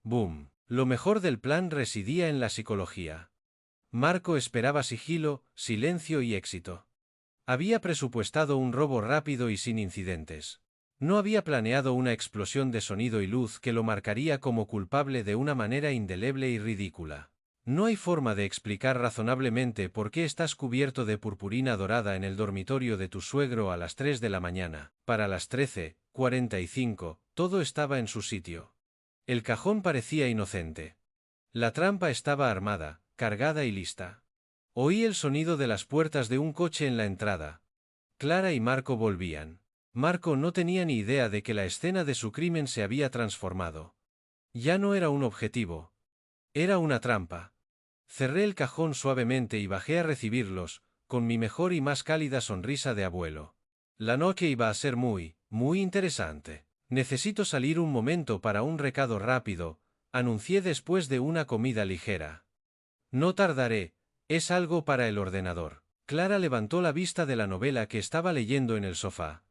¡Boom! Lo mejor del plan residía en la psicología. Marco esperaba sigilo, silencio y éxito. Había presupuestado un robo rápido y sin incidentes. No había planeado una explosión de sonido y luz que lo marcaría como culpable de una manera indeleble y ridícula. No hay forma de explicar razonablemente por qué estás cubierto de purpurina dorada en el dormitorio de tu suegro a las 3 de la mañana. Para las 13:45, todo estaba en su sitio. El cajón parecía inocente. La trampa estaba armada, cargada y lista. Oí el sonido de las puertas de un coche en la entrada. Clara y Marco volvían. Marco no tenía ni idea de que la escena de su crimen se había transformado. Ya no era un objetivo. Era una trampa. Cerré el cajón suavemente y bajé a recibirlos, con mi mejor y más cálida sonrisa de abuelo. La noche iba a ser muy interesante. Necesito salir un momento para un recado rápido, anuncié después de una comida ligera. No tardaré, es algo para el ordenador. Clara levantó la vista de la novela que estaba leyendo en el sofá.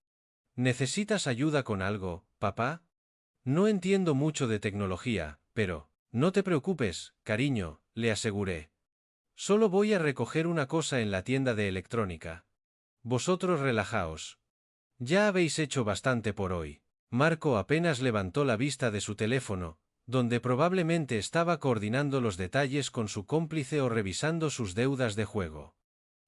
¿Necesitas ayuda con algo, papá? No entiendo mucho de tecnología, pero, no te preocupes, cariño, le aseguré. Solo voy a recoger una cosa en la tienda de electrónica. Vosotros relajaos. Ya habéis hecho bastante por hoy. Marco apenas levantó la vista de su teléfono, donde probablemente estaba coordinando los detalles con su cómplice o revisando sus deudas de juego.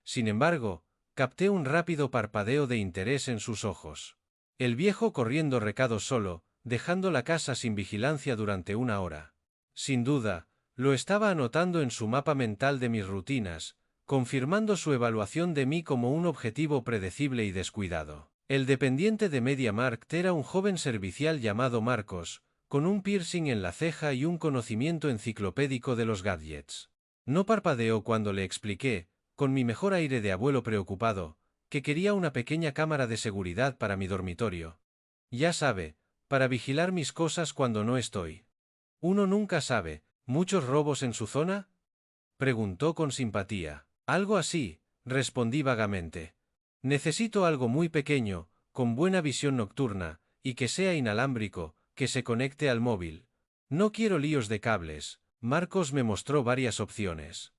Sin embargo, capté un rápido parpadeo de interés en sus ojos. El viejo corriendo recados solo, dejando la casa sin vigilancia durante una hora. Sin duda, lo estaba anotando en su mapa mental de mis rutinas, confirmando su evaluación de mí como un objetivo predecible y descuidado. El dependiente de MediaMarkt era un joven servicial llamado Marcos, con un piercing en la ceja y un conocimiento enciclopédico de los gadgets. No parpadeó cuando le expliqué, con mi mejor aire de abuelo preocupado, que quería una pequeña cámara de seguridad para mi dormitorio. Ya sabe, para vigilar mis cosas cuando no estoy. Uno nunca sabe, ¿muchos robos en su zona? Preguntó con simpatía. Algo así, respondí vagamente. Necesito algo muy pequeño, con buena visión nocturna, y que sea inalámbrico, que se conecte al móvil. No quiero líos de cables. Marcos me mostró varias opciones.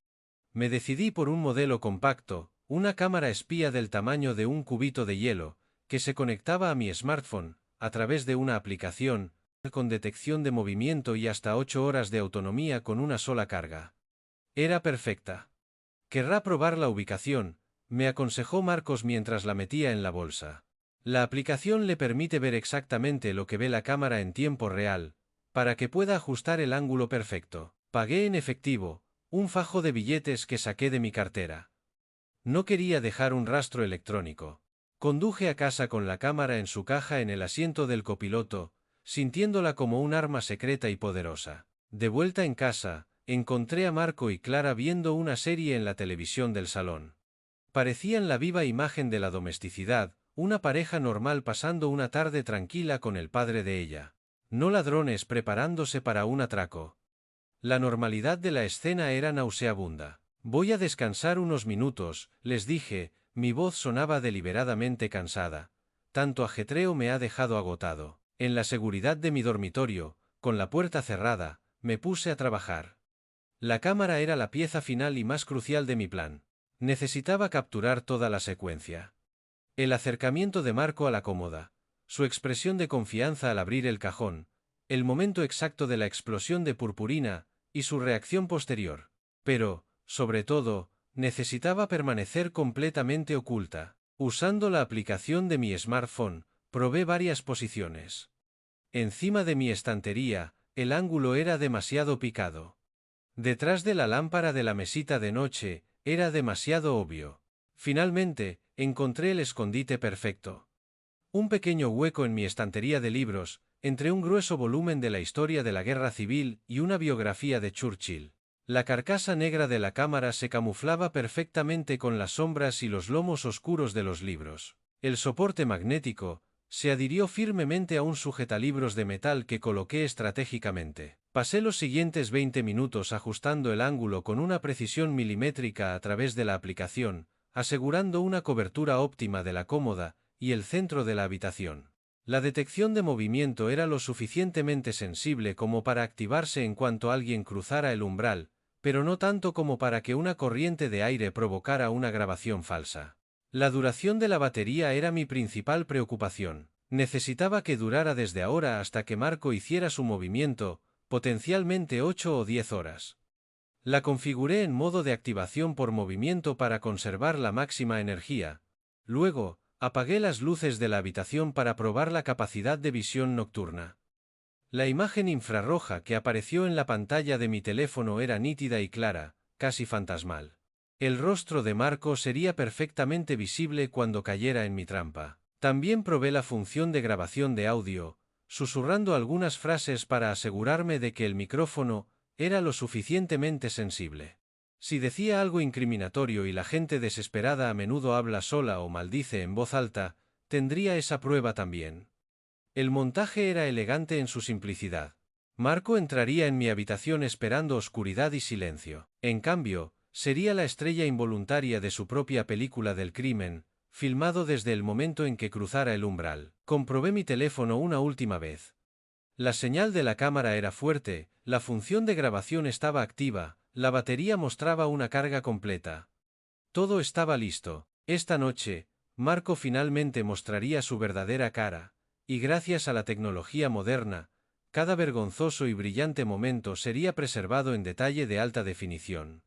Me decidí por un modelo compacto, una cámara espía del tamaño de un cubito de hielo, que se conectaba a mi smartphone, a través de una aplicación, con detección de movimiento y hasta 8 horas de autonomía con una sola carga. Era perfecta. Querrá probar la ubicación, me aconsejó Marcos mientras la metía en la bolsa. La aplicación le permite ver exactamente lo que ve la cámara en tiempo real, para que pueda ajustar el ángulo perfecto. Pagué en efectivo, un fajo de billetes que saqué de mi cartera. No quería dejar un rastro electrónico. Conduje a casa con la cámara en su caja en el asiento del copiloto, sintiéndola como un arma secreta y poderosa. De vuelta en casa, encontré a Marco y Clara viendo una serie en la televisión del salón. Parecían la viva imagen de la domesticidad, una pareja normal pasando una tarde tranquila con el padre de ella. No ladrones preparándose para un atraco. La normalidad de la escena era nauseabunda. Voy a descansar unos minutos, les dije, mi voz sonaba deliberadamente cansada. Tanto ajetreo me ha dejado agotado. En la seguridad de mi dormitorio, con la puerta cerrada, me puse a trabajar. La cámara era la pieza final y más crucial de mi plan. Necesitaba capturar toda la secuencia. El acercamiento de Marco a la cómoda, su expresión de confianza al abrir el cajón, el momento exacto de la explosión de purpurina, y su reacción posterior. Pero, sobre todo, necesitaba permanecer completamente oculta. Usando la aplicación de mi smartphone, probé varias posiciones. Encima de mi estantería, el ángulo era demasiado picado. Detrás de la lámpara de la mesita de noche, era demasiado obvio. Finalmente, encontré el escondite perfecto. Un pequeño hueco en mi estantería de libros, entre un grueso volumen de la historia de la Guerra Civil y una biografía de Churchill. La carcasa negra de la cámara se camuflaba perfectamente con las sombras y los lomos oscuros de los libros. El soporte magnético se adhirió firmemente a un sujetalibros de metal que coloqué estratégicamente. Pasé los siguientes 20 minutos ajustando el ángulo con una precisión milimétrica a través de la aplicación, asegurando una cobertura óptima de la cómoda y el centro de la habitación. La detección de movimiento era lo suficientemente sensible como para activarse en cuanto alguien cruzara el umbral, pero no tanto como para que una corriente de aire provocara una grabación falsa. La duración de la batería era mi principal preocupación. Necesitaba que durara desde ahora hasta que Marco hiciera su movimiento, potencialmente 8 o 10 horas. La configuré en modo de activación por movimiento para conservar la máxima energía. Luego, apagué las luces de la habitación para probar la capacidad de visión nocturna. La imagen infrarroja que apareció en la pantalla de mi teléfono era nítida y clara, casi fantasmal. El rostro de Marco sería perfectamente visible cuando cayera en mi trampa. También probé la función de grabación de audio, susurrando algunas frases para asegurarme de que el micrófono era lo suficientemente sensible. Si decía algo incriminatorio y la gente desesperada a menudo habla sola o maldice en voz alta, tendría esa prueba también. El montaje era elegante en su simplicidad. Marco entraría en mi habitación esperando oscuridad y silencio. En cambio, sería la estrella involuntaria de su propia película del crimen, filmado desde el momento en que cruzara el umbral. Comprobé mi teléfono una última vez. La señal de la cámara era fuerte, la función de grabación estaba activa, la batería mostraba una carga completa. Todo estaba listo. Esta noche, Marco finalmente mostraría su verdadera cara, y gracias a la tecnología moderna, cada vergonzoso y brillante momento sería preservado en detalle de alta definición.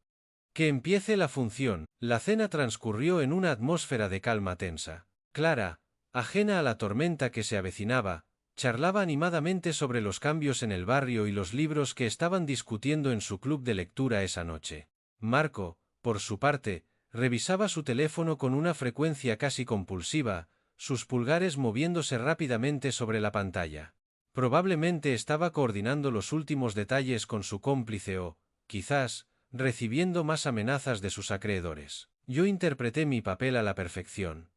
Que empiece la función. La cena transcurrió en una atmósfera de calma tensa. Clara, ajena a la tormenta que se avecinaba, charlaba animadamente sobre los cambios en el barrio y los libros que estaban discutiendo en su club de lectura esa noche. Marco, por su parte, revisaba su teléfono con una frecuencia casi compulsiva, sus pulgares moviéndose rápidamente sobre la pantalla. Probablemente estaba coordinando los últimos detalles con su cómplice o, quizás, recibiendo más amenazas de sus acreedores. Yo interpreté mi papel a la perfección.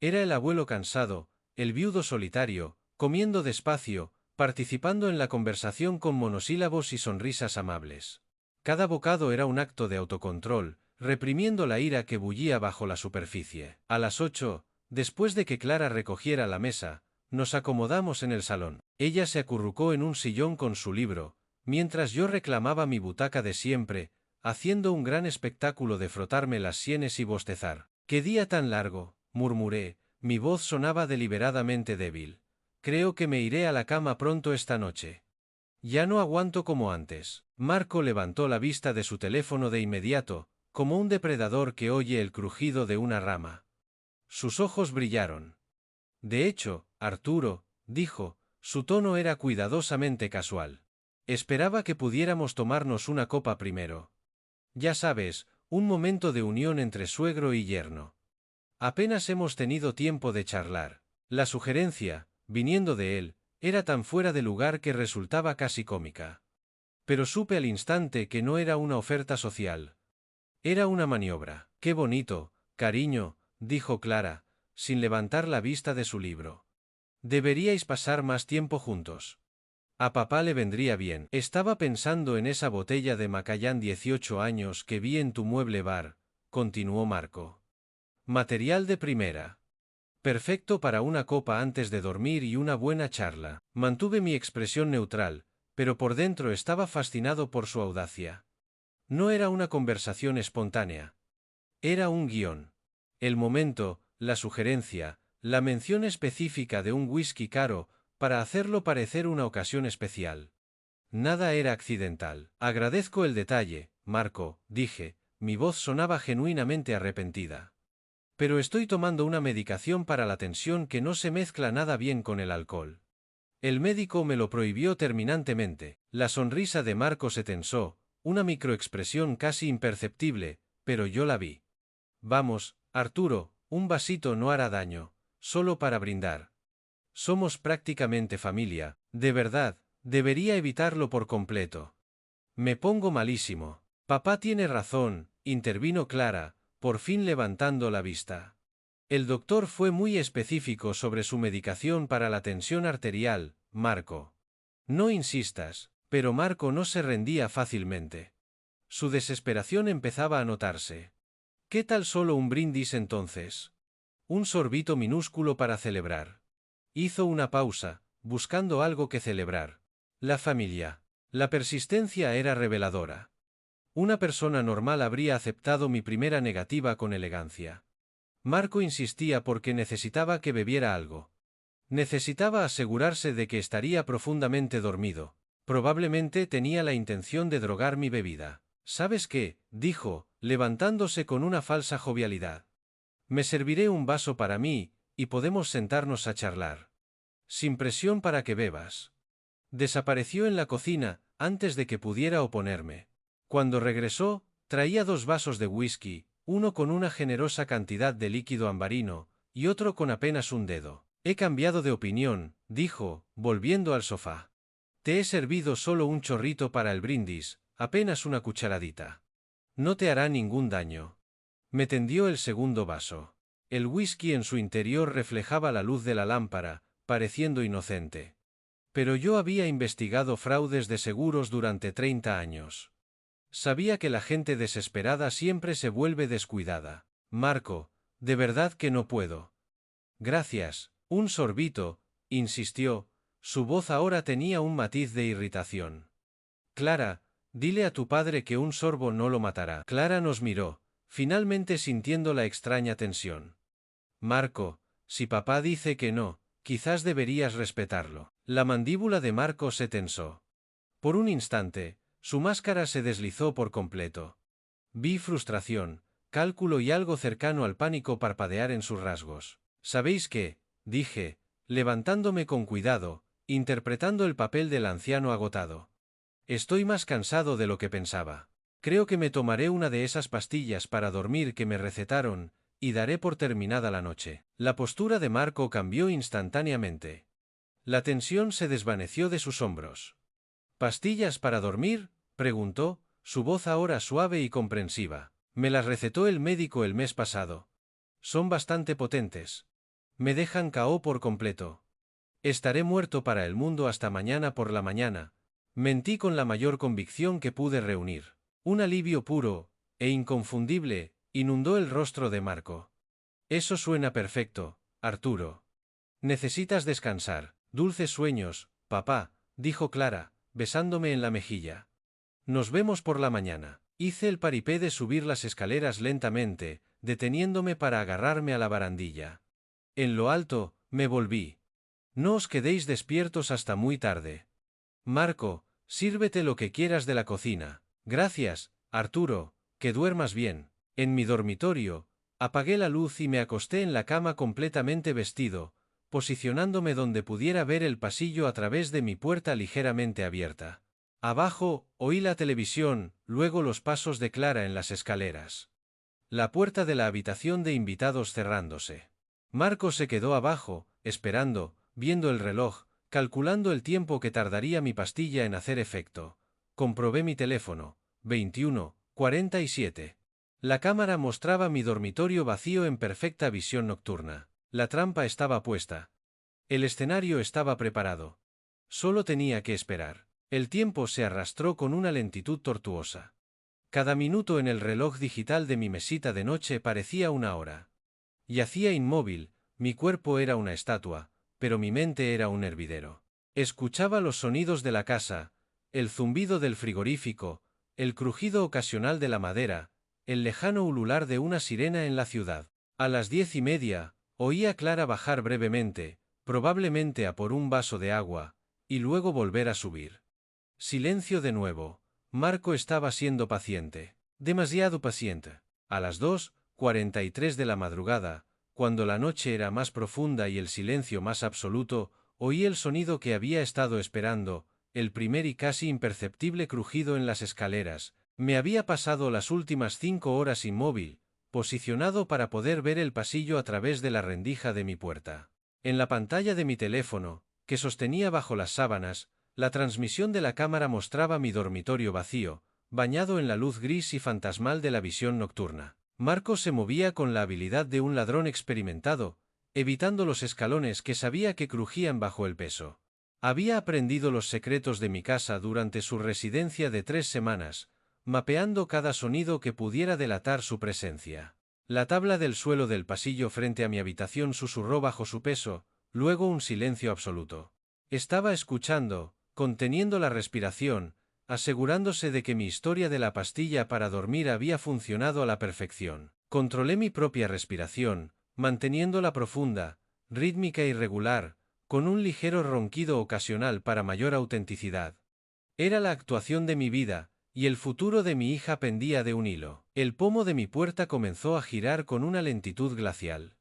Era el abuelo cansado, el viudo solitario, comiendo despacio, participando en la conversación con monosílabos y sonrisas amables. Cada bocado era un acto de autocontrol, reprimiendo la ira que bullía bajo la superficie. A las 8, después de que Clara recogiera la mesa, nos acomodamos en el salón. Ella se acurrucó en un sillón con su libro, mientras yo reclamaba mi butaca de siempre, haciendo un gran espectáculo de frotarme las sienes y bostezar. «¡Qué día tan largo!», murmuré, mi voz sonaba deliberadamente débil. «Creo que me iré a la cama pronto esta noche. Ya no aguanto como antes». Marco levantó la vista de su teléfono de inmediato, como un depredador que oye el crujido de una rama. Sus ojos brillaron. «De hecho, Arturo», dijo, su tono era cuidadosamente casual. «Esperaba que pudiéramos tomarnos una copa primero. Ya sabes, un momento de unión entre suegro y yerno. Apenas hemos tenido tiempo de charlar». La sugerencia, viniendo de él, era tan fuera de lugar que resultaba casi cómica. Pero supe al instante que no era una oferta social. Era una maniobra. «Qué bonito, cariño», dijo Clara, sin levantar la vista de su libro. «Deberíais pasar más tiempo juntos. A papá le vendría bien». «Estaba pensando en esa botella de Macallan 18 años que vi en tu mueble bar», continuó Marco. «Material de primera. Perfecto para una copa antes de dormir y una buena charla». Mantuve mi expresión neutral, pero por dentro estaba fascinado por su audacia. No era una conversación espontánea. Era un guión. El momento, la sugerencia, la mención específica de un whisky caro, para hacerlo parecer una ocasión especial. Nada era accidental. «Agradezco el detalle, Marco», dije, mi voz sonaba genuinamente arrepentida. «Pero estoy tomando una medicación para la tensión que no se mezcla nada bien con el alcohol». El médico me lo prohibió terminantemente. La sonrisa de Marco se tensó, una microexpresión casi imperceptible, pero yo la vi. «Vamos, Arturo, un vasito no hará daño, solo para brindar. Somos prácticamente familia, de verdad, debería evitarlo por completo. Me pongo malísimo». «Papá tiene razón», intervino Clara, por fin levantando la vista. «El doctor fue muy específico sobre su medicación para la tensión arterial, Marco». «No insistas», pero Marco no se rendía fácilmente. Su desesperación empezaba a notarse. «¿Qué tal solo un brindis entonces? Un sorbito minúsculo para celebrar». Hizo una pausa, buscando algo que celebrar. La familia. La persistencia era reveladora. Una persona normal habría aceptado mi primera negativa con elegancia. Marco insistía porque necesitaba que bebiera algo. Necesitaba asegurarse de que estaría profundamente dormido. Probablemente tenía la intención de drogar mi bebida. «¿Sabes qué?», dijo, levantándose con una falsa jovialidad. «Me serviré un vaso para mí, y podemos sentarnos a charlar. Sin presión para que bebas». Desapareció en la cocina, antes de que pudiera oponerme. Cuando regresó, traía 2 vasos de whisky, uno con una generosa cantidad de líquido ambarino, y otro con apenas un dedo. «He cambiado de opinión», dijo, volviendo al sofá. «Te he servido solo un chorrito para el brindis, apenas una cucharadita. No te hará ningún daño». Me tendió el segundo vaso. El whisky en su interior reflejaba la luz de la lámpara, pareciendo inocente. Pero yo había investigado fraudes de seguros durante 30 años. Sabía que la gente desesperada siempre se vuelve descuidada. «Marco, de verdad que no puedo». «Gracias, un sorbito», insistió, su voz ahora tenía un matiz de irritación. «Clara, dile a tu padre que un sorbo no lo matará». Clara nos miró, finalmente sintiendo la extraña tensión. «Marco, si papá dice que no», quizás deberías respetarlo. La mandíbula de Marco se tensó. Por un instante, su máscara se deslizó por completo. Vi frustración, cálculo y algo cercano al pánico parpadear en sus rasgos. ¿Sabéis qué?, dije, levantándome con cuidado, interpretando el papel del anciano agotado. Estoy más cansado de lo que pensaba. Creo que me tomaré una de esas pastillas para dormir que me recetaron, y daré por terminada la noche. La postura de Marco cambió instantáneamente. La tensión se desvaneció de sus hombros. ¿Pastillas para dormir?, preguntó, su voz ahora suave y comprensiva. Me las recetó el médico el mes pasado. Son bastante potentes. Me dejan KO por completo. Estaré muerto para el mundo hasta mañana por la mañana. Mentí con la mayor convicción que pude reunir. Un alivio puro e inconfundible inundó el rostro de Marco. Eso suena perfecto, Arturo. Necesitas descansar. Dulces sueños, papá, dijo Clara, besándome en la mejilla. Nos vemos por la mañana. Hice el paripé de subir las escaleras lentamente, deteniéndome para agarrarme a la barandilla. En lo alto, me volví. No os quedéis despiertos hasta muy tarde. Marco, sírvete lo que quieras de la cocina. Gracias, Arturo, que duermas bien. En mi dormitorio, apagué la luz y me acosté en la cama completamente vestido, posicionándome donde pudiera ver el pasillo a través de mi puerta ligeramente abierta. Abajo, oí la televisión, luego los pasos de Clara en las escaleras. La puerta de la habitación de invitados cerrándose. Marco se quedó abajo, esperando, viendo el reloj, calculando el tiempo que tardaría mi pastilla en hacer efecto. Comprobé mi teléfono. 21:47. La cámara mostraba mi dormitorio vacío en perfecta visión nocturna. La trampa estaba puesta. El escenario estaba preparado. Solo tenía que esperar. El tiempo se arrastró con una lentitud tortuosa. Cada minuto en el reloj digital de mi mesita de noche parecía una hora. Yacía inmóvil, mi cuerpo era una estatua, pero mi mente era un hervidero. Escuchaba los sonidos de la casa, el zumbido del frigorífico, el crujido ocasional de la madera, el lejano ulular de una sirena en la ciudad. A las 10:30, oí a Clara bajar brevemente, probablemente a por un vaso de agua, y luego volver a subir. Silencio de nuevo. Marco estaba siendo paciente. Demasiado paciente. A las 2:43 de la madrugada, cuando la noche era más profunda y el silencio más absoluto, oí el sonido que había estado esperando, el primer y casi imperceptible crujido en las escaleras. Me había pasado las últimas 5 horas inmóvil, posicionado para poder ver el pasillo a través de la rendija de mi puerta. En la pantalla de mi teléfono, que sostenía bajo las sábanas, la transmisión de la cámara mostraba mi dormitorio vacío, bañado en la luz gris y fantasmal de la visión nocturna. Marco se movía con la habilidad de un ladrón experimentado, evitando los escalones que sabía que crujían bajo el peso. Había aprendido los secretos de mi casa durante su residencia de 3 semanas, mapeando cada sonido que pudiera delatar su presencia. La tabla del suelo del pasillo frente a mi habitación susurró bajo su peso, luego un silencio absoluto. Estaba escuchando, conteniendo la respiración, asegurándose de que mi historia de la pastilla para dormir había funcionado a la perfección. Controlé mi propia respiración, manteniéndola profunda, rítmica y regular, con un ligero ronquido ocasional para mayor autenticidad. Era la actuación de mi vida, y el futuro de mi hija pendía de un hilo. El pomo de mi puerta comenzó a girar con una lentitud glacial.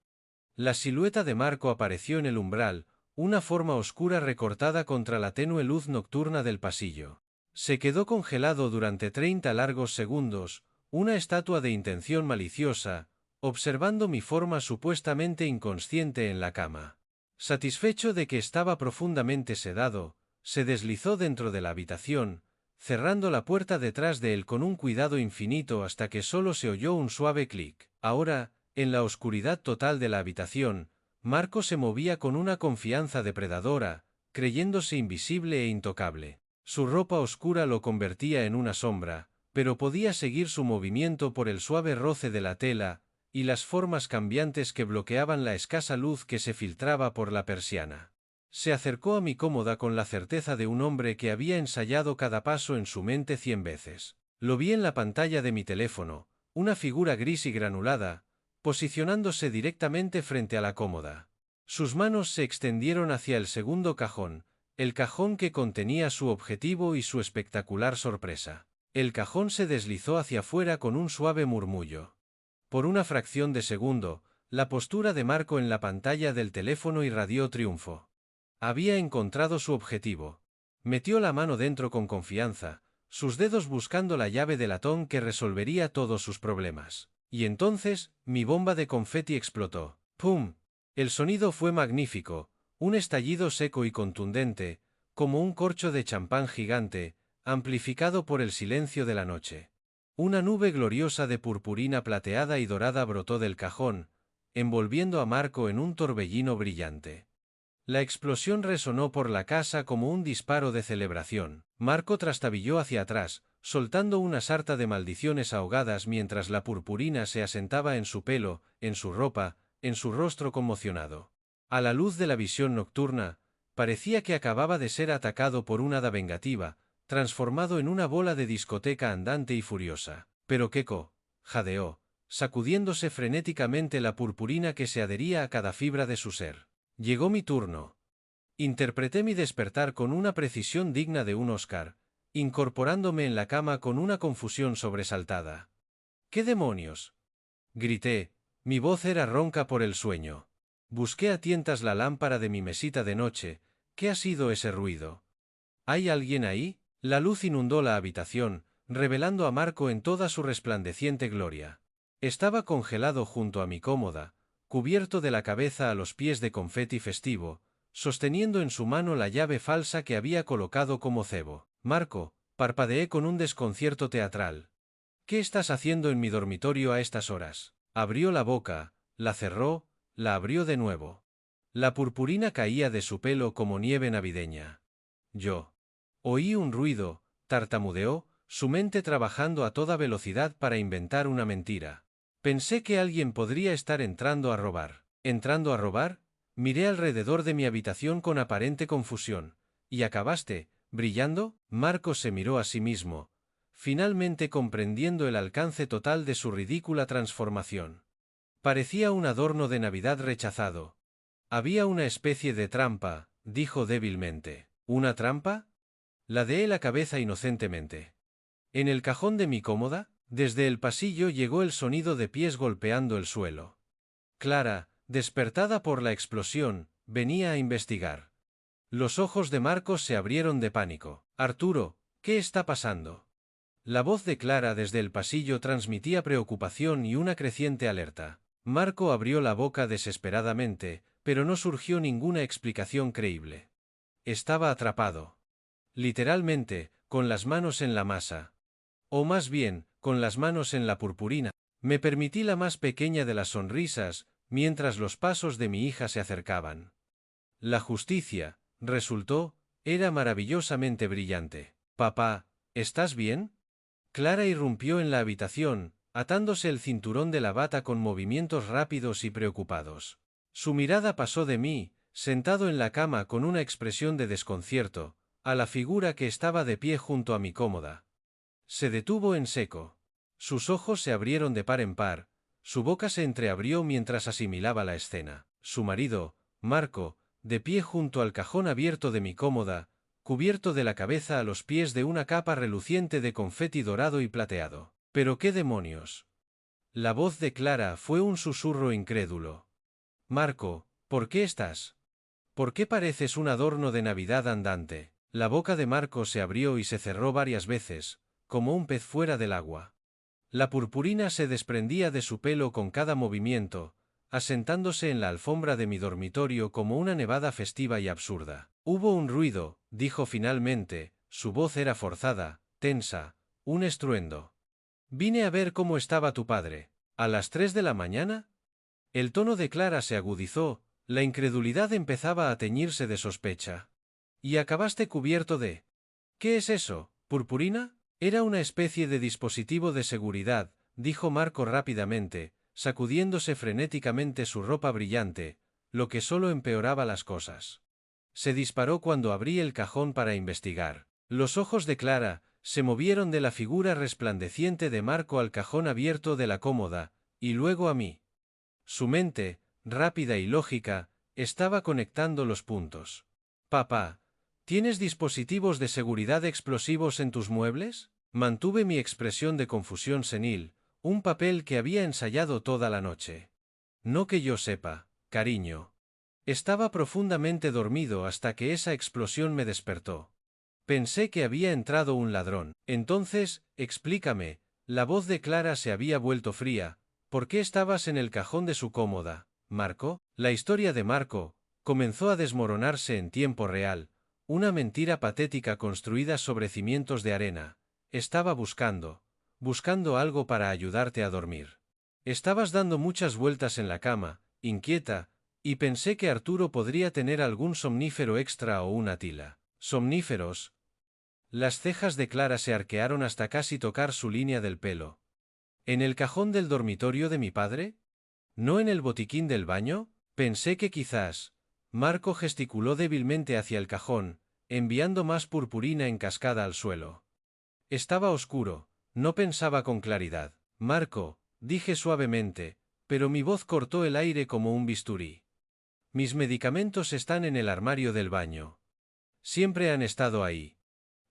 La silueta de Marco apareció en el umbral, una forma oscura recortada contra la tenue luz nocturna del pasillo. Se quedó congelado durante 30 largos segundos, una estatua de intención maliciosa, observando mi forma supuestamente inconsciente en la cama. Satisfecho de que estaba profundamente sedado, se deslizó dentro de la habitación, cerrando la puerta detrás de él con un cuidado infinito hasta que solo se oyó un suave clic. Ahora, en la oscuridad total de la habitación, Marco se movía con una confianza depredadora, creyéndose invisible e intocable. Su ropa oscura lo convertía en una sombra, pero podía seguir su movimiento por el suave roce de la tela y las formas cambiantes que bloqueaban la escasa luz que se filtraba por la persiana. Se acercó a mi cómoda con la certeza de un hombre que había ensayado cada paso en su mente 100 veces. Lo vi en la pantalla de mi teléfono, una figura gris y granulada, posicionándose directamente frente a la cómoda. Sus manos se extendieron hacia el segundo cajón, el cajón que contenía su objetivo y su espectacular sorpresa. El cajón se deslizó hacia afuera con un suave murmullo. Por una fracción de segundo, la postura de Marco en la pantalla del teléfono irradió triunfo. Había encontrado su objetivo. Metió la mano dentro con confianza, sus dedos buscando la llave de latón que resolvería todos sus problemas. Y entonces, mi bomba de confeti explotó. ¡Pum! El sonido fue magnífico, un estallido seco y contundente, como un corcho de champán gigante, amplificado por el silencio de la noche. Una nube gloriosa de purpurina plateada y dorada brotó del cajón, envolviendo a Marco en un torbellino brillante. La explosión resonó por la casa como un disparo de celebración. Marco trastabilló hacia atrás, soltando una sarta de maldiciones ahogadas mientras la purpurina se asentaba en su pelo, en su ropa, en su rostro conmocionado. A la luz de la visión nocturna, parecía que acababa de ser atacado por una hada vengativa, transformado en una bola de discoteca andante y furiosa. Pero Keiko, jadeó, sacudiéndose frenéticamente la purpurina que se adhería a cada fibra de su ser. Llegó mi turno. Interpreté mi despertar con una precisión digna de un Oscar, incorporándome en la cama con una confusión sobresaltada. ¿Qué demonios? Grité, mi voz era ronca por el sueño. Busqué a tientas la lámpara de mi mesita de noche. ¿Qué ha sido ese ruido? ¿Hay alguien ahí? La luz inundó la habitación, revelando a Marco en toda su resplandeciente gloria. Estaba congelado junto a mi cómoda, cubierto de la cabeza a los pies de confeti festivo, sosteniendo en su mano la llave falsa que había colocado como cebo. Marco, parpadeé con un desconcierto teatral. ¿Qué estás haciendo en mi dormitorio a estas horas? Abrió la boca, la cerró, la abrió de nuevo. La purpurina caía de su pelo como nieve navideña. Yo. Oí un ruido, tartamudeó, su mente trabajando a toda velocidad para inventar una mentira. Pensé que alguien podría estar entrando a robar. ¿Entrando a robar? Miré alrededor de mi habitación con aparente confusión. ¿Y acabaste, brillando? Marcos se miró a sí mismo, finalmente comprendiendo el alcance total de su ridícula transformación. Parecía un adorno de Navidad rechazado. Había una especie de trampa, dijo débilmente. ¿Una trampa? Ladeé la cabeza inocentemente. En el cajón de mi cómoda, desde el pasillo llegó el sonido de pies golpeando el suelo. Clara, despertada por la explosión, venía a investigar. Los ojos de Marcos se abrieron de pánico. Arturo, ¿qué está pasando? La voz de Clara desde el pasillo transmitía preocupación y una creciente alerta. Marco abrió la boca desesperadamente, pero no surgió ninguna explicación creíble. Estaba atrapado. Literalmente, con las manos en la masa. O más bien, con las manos en la purpurina. Me permití la más pequeña de las sonrisas, mientras los pasos de mi hija se acercaban. La justicia, resultó, era maravillosamente brillante. Papá, ¿estás bien? Clara irrumpió en la habitación, atándose el cinturón de la bata con movimientos rápidos y preocupados. Su mirada pasó de mí, sentado en la cama con una expresión de desconcierto, a la figura que estaba de pie junto a mi cómoda. Se detuvo en seco. Sus ojos se abrieron de par en par, su boca se entreabrió mientras asimilaba la escena. Su marido, Marco, de pie junto al cajón abierto de mi cómoda, cubierto de la cabeza a los pies de una capa reluciente de confeti dorado y plateado. ¿Pero qué demonios? La voz de Clara fue un susurro incrédulo. Marco, ¿por qué estás? ¿Por qué pareces un adorno de Navidad andante? La boca de Marco se abrió y se cerró varias veces, como un pez fuera del agua. La purpurina se desprendía de su pelo con cada movimiento, asentándose en la alfombra de mi dormitorio como una nevada festiva y absurda. Hubo un ruido, dijo finalmente, su voz era forzada, tensa, un estruendo. Vine a ver cómo estaba tu padre. ¿A las 3 de la mañana? El tono de Clara se agudizó, la incredulidad empezaba a teñirse de sospecha. ¿Y acabaste cubierto de? ¿Qué es eso, purpurina? Era una especie de dispositivo de seguridad, dijo Marco rápidamente, sacudiéndose frenéticamente su ropa brillante, lo que solo empeoraba las cosas. Se disparó cuando abrí el cajón para investigar. Los ojos de Clara se movieron de la figura resplandeciente de Marco al cajón abierto de la cómoda, y luego a mí. Su mente, rápida y lógica, Estaba conectando los puntos. Papá, ¿tienes dispositivos de seguridad explosivos en tus muebles? Mantuve mi expresión de confusión senil, un papel que había ensayado toda la noche. No que yo sepa, cariño. Estaba profundamente dormido hasta que esa explosión me despertó. Pensé que había entrado un ladrón. Entonces, explícame, la voz de Clara se había vuelto fría. ¿Por qué estabas en el cajón de su cómoda, Marco? La historia de Marco comenzó a desmoronarse en tiempo real, una mentira patética construida sobre cimientos de arena. Estaba buscando algo para ayudarte a dormir. Estabas dando muchas vueltas en la cama, inquieta, y pensé que Arturo podría tener algún somnífero extra o una tila. ¿Somníferos? Las cejas de Clara se arquearon hasta casi tocar su línea del pelo. ¿En el cajón del dormitorio de mi padre? ¿No en el botiquín del baño? Pensé que quizás. Marco gesticuló débilmente hacia el cajón, enviando más purpurina en cascada al suelo. Estaba oscuro, no pensaba con claridad. Marco, dije suavemente, pero mi voz cortó el aire como un bisturí. Mis medicamentos están en el armario del baño. Siempre han estado ahí.